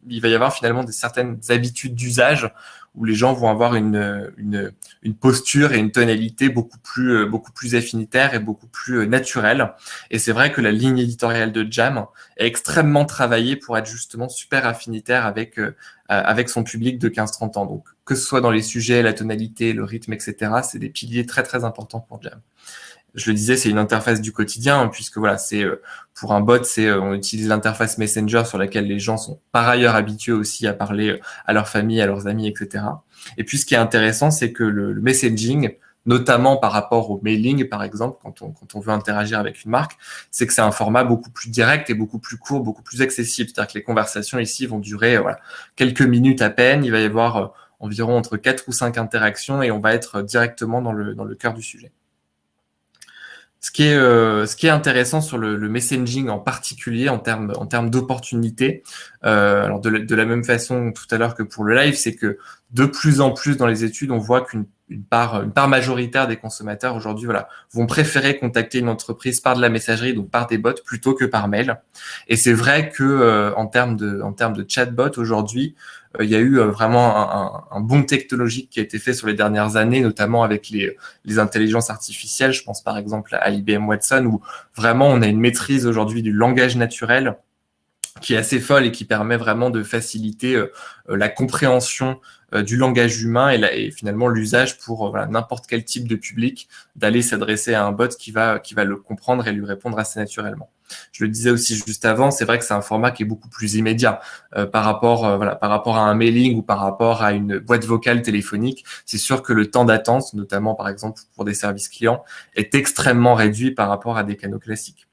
[SPEAKER 8] il va y avoir finalement certaines habitudes d'usage où les gens vont avoir une posture et une tonalité beaucoup plus affinitaire et beaucoup plus naturelle. Et c'est vrai que la ligne éditoriale de Jam est extrêmement travaillée pour être justement super affinitaire avec son public de 15-30 ans. Donc, que ce soit dans les sujets, la tonalité, le rythme, etc., c'est des piliers très, très importants pour Jam. Je le disais, c'est une interface du quotidien, puisque voilà, c'est pour un bot, on utilise l'interface Messenger sur laquelle les gens sont par ailleurs habitués aussi à parler à leur famille, à leurs amis, etc. Et puis, ce qui est intéressant, c'est que le messaging, notamment par rapport au mailing, par exemple, quand on veut interagir avec une marque, c'est que c'est un format beaucoup plus direct et beaucoup plus court, beaucoup plus accessible. C'est-à-dire que les conversations ici vont durer quelques minutes à peine. Il va y avoir environ entre 4 ou 5 interactions et on va être directement dans le cœur du sujet. Ce qui est intéressant sur le messaging en particulier en termes d'opportunités, alors de la même façon tout à l'heure que pour le live, c'est que de plus en plus dans les études, on voit qu'une part majoritaire des consommateurs aujourd'hui vont préférer contacter une entreprise par de la messagerie, donc par des bots, plutôt que par mail. Et c'est vrai que en termes de chatbot aujourd'hui, il y a eu vraiment un bond technologique qui a été fait sur les dernières années, notamment avec les intelligences artificielles. Je pense par exemple à IBM Watson, où vraiment on a une maîtrise aujourd'hui du langage naturel qui est assez folle et qui permet vraiment de faciliter la compréhension du langage humain et finalement l'usage pour n'importe quel type de public, d'aller s'adresser à un bot qui va le comprendre et lui répondre assez naturellement. Je le disais aussi juste avant, c'est vrai que c'est un format qui est beaucoup plus immédiat par rapport à un mailing ou par rapport à une boîte vocale téléphonique. C'est sûr que le temps d'attente, notamment par exemple pour des services clients, est extrêmement réduit par rapport à des canaux classiques.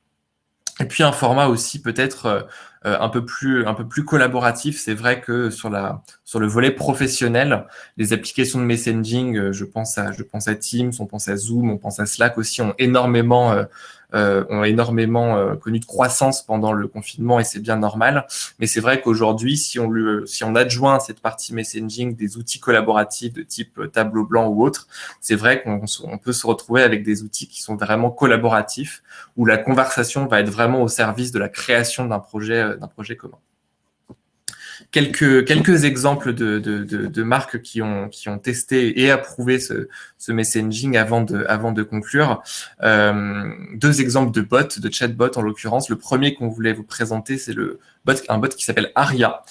[SPEAKER 8] Et puis un format aussi peut-être un peu plus collaboratif. C'est vrai que sur le volet professionnel, les applications de messaging, je pense à Teams, on pense à Zoom, on pense à Slack aussi, ont énormément connu de croissance pendant le confinement et c'est bien normal. Mais c'est vrai qu'aujourd'hui, si on adjoint à cette partie messaging des outils collaboratifs de type tableau blanc ou autre, c'est vrai qu'on peut se retrouver avec des outils qui sont vraiment collaboratifs, où la conversation va être vraiment au service de la création d'un projet commun. Quelques exemples de marques qui ont testé et approuvé ce messaging avant de conclure. 2 exemples de bots, de chatbots en l'occurrence. Le premier qu'on voulait vous présenter, c'est un bot qui s'appelle Aria,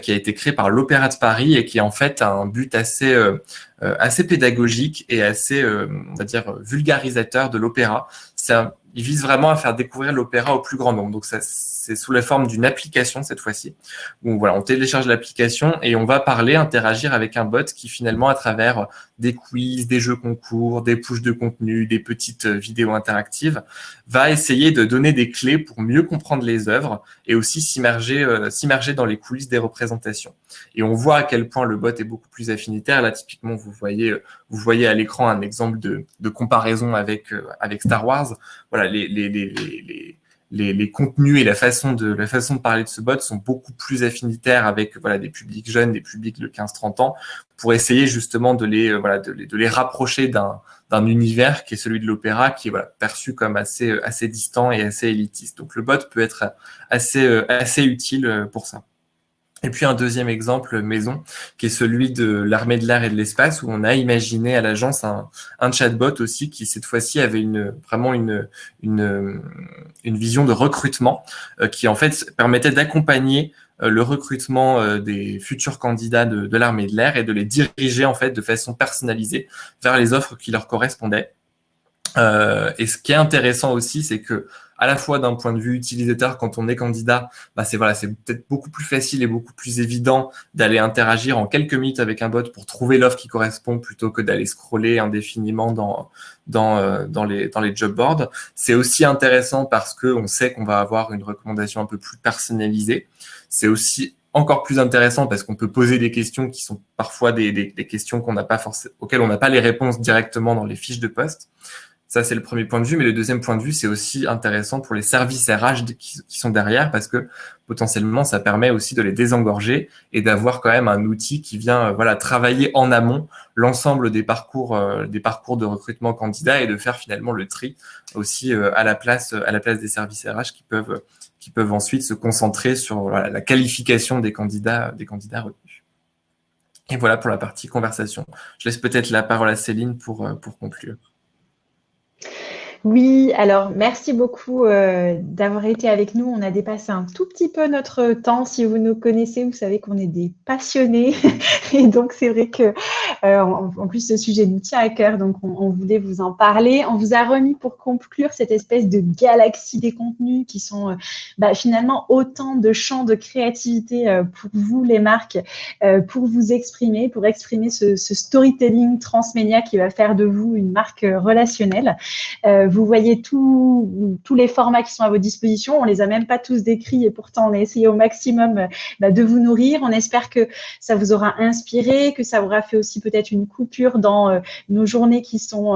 [SPEAKER 8] qui a été créé par l'Opéra de Paris et qui en fait a un but assez pédagogique et assez, on va dire, vulgarisateur de l'opéra. Il vise vraiment à faire découvrir l'opéra au plus grand nombre. Donc, c'est sous la forme d'une application cette fois-ci. Donc, on télécharge l'application et on va interagir avec un bot qui finalement, à travers des quiz, des jeux concours, des pushes de contenu, des petites vidéos interactives, va essayer de donner des clés pour mieux comprendre les œuvres et aussi s'immerger dans les coulisses des représentations. Et on voit à quel point le bot est beaucoup plus affinitaire. Là, typiquement, vous voyez à l'écran un exemple de comparaison avec Star Wars. Voilà, les contenus et la façon de parler de ce bot sont beaucoup plus affinitaires avec des publics jeunes, des publics de 15-30 ans, pour essayer justement de les rapprocher d'un univers qui est celui de l'opéra, qui est perçu comme assez distant et assez élitiste. Donc le bot peut être assez utile pour ça. Et puis un deuxième exemple maison, qui est celui de l'armée de l'air et de l'espace, où on a imaginé à l'agence un chatbot aussi qui cette fois-ci avait vraiment une vision de recrutement qui en fait permettait d'accompagner le recrutement des futurs candidats de l'armée de l'air et de les diriger en fait de façon personnalisée vers les offres qui leur correspondaient. Et ce qui est intéressant aussi, c'est que à la fois d'un point de vue utilisateur, quand on est candidat, c'est peut-être beaucoup plus facile et beaucoup plus évident d'aller interagir en quelques minutes avec un bot pour trouver l'offre qui correspond plutôt que d'aller scroller indéfiniment dans les job boards. C'est aussi intéressant parce que on sait qu'on va avoir une recommandation un peu plus personnalisée. C'est aussi encore plus intéressant parce qu'on peut poser des questions qui sont parfois des questions auxquelles on n'a pas les réponses directement dans les fiches de poste. Ça, c'est le premier point de vue. Mais le deuxième point de vue, c'est aussi intéressant pour les services RH qui sont derrière parce que potentiellement, ça permet aussi de les désengorger et d'avoir quand même un outil qui vient travailler en amont l'ensemble des parcours de recrutement candidat et de faire finalement le tri aussi à la place des services RH qui peuvent ensuite se concentrer sur la qualification des candidats retenus. Et voilà pour la partie conversation. Je laisse peut-être la parole à Céline pour conclure.
[SPEAKER 1] Oui, alors merci beaucoup d'avoir été avec nous. On a dépassé un tout petit peu notre temps. Si vous nous connaissez, vous savez qu'on est des passionnés. Et donc, c'est vrai que, en plus, ce sujet nous tient à cœur. Donc, on voulait vous en parler. On vous a remis pour conclure cette espèce de galaxie des contenus qui sont finalement autant de champs de créativité pour vous, les marques, pour vous exprimer, pour exprimer ce storytelling transmédia qui va faire de vous une marque relationnelle. Vous voyez tous les formats qui sont à votre disposition. On les a même pas tous décrits et pourtant on a essayé au maximum de vous nourrir. On espère que ça vous aura inspiré, que ça aura fait aussi peut-être une coupure dans nos journées qui sont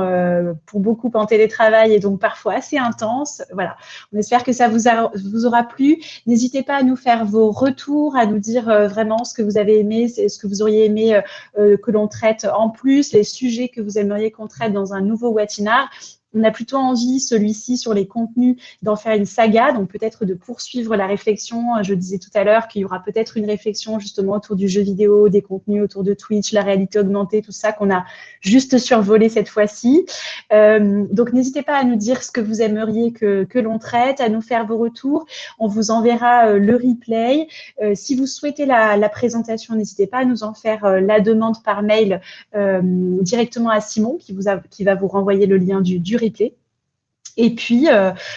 [SPEAKER 1] pour beaucoup en télétravail et donc parfois assez intenses. Voilà. On espère que ça vous aura plu. N'hésitez pas à nous faire vos retours, à nous dire vraiment ce que vous avez aimé, ce que vous auriez aimé que l'on traite en plus, les sujets que vous aimeriez qu'on traite dans un nouveau webinar. On a plutôt envie, celui-ci, sur les contenus, d'en faire une saga, donc peut-être de poursuivre la réflexion. Je disais tout à l'heure qu'il y aura peut-être une réflexion justement autour du jeu vidéo, des contenus autour de Twitch, la réalité augmentée, tout ça qu'on a juste survolé cette fois-ci. Donc, n'hésitez pas à nous dire ce que vous aimeriez que l'on traite, à nous faire vos retours. On vous enverra le replay. Si vous souhaitez la présentation, n'hésitez pas à nous en faire la demande par mail directement à Simon qui va vous renvoyer le lien du replay. Et puis,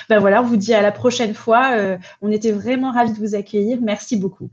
[SPEAKER 1] voilà, on vous dit à la prochaine fois. On était vraiment ravis de vous accueillir. Merci beaucoup.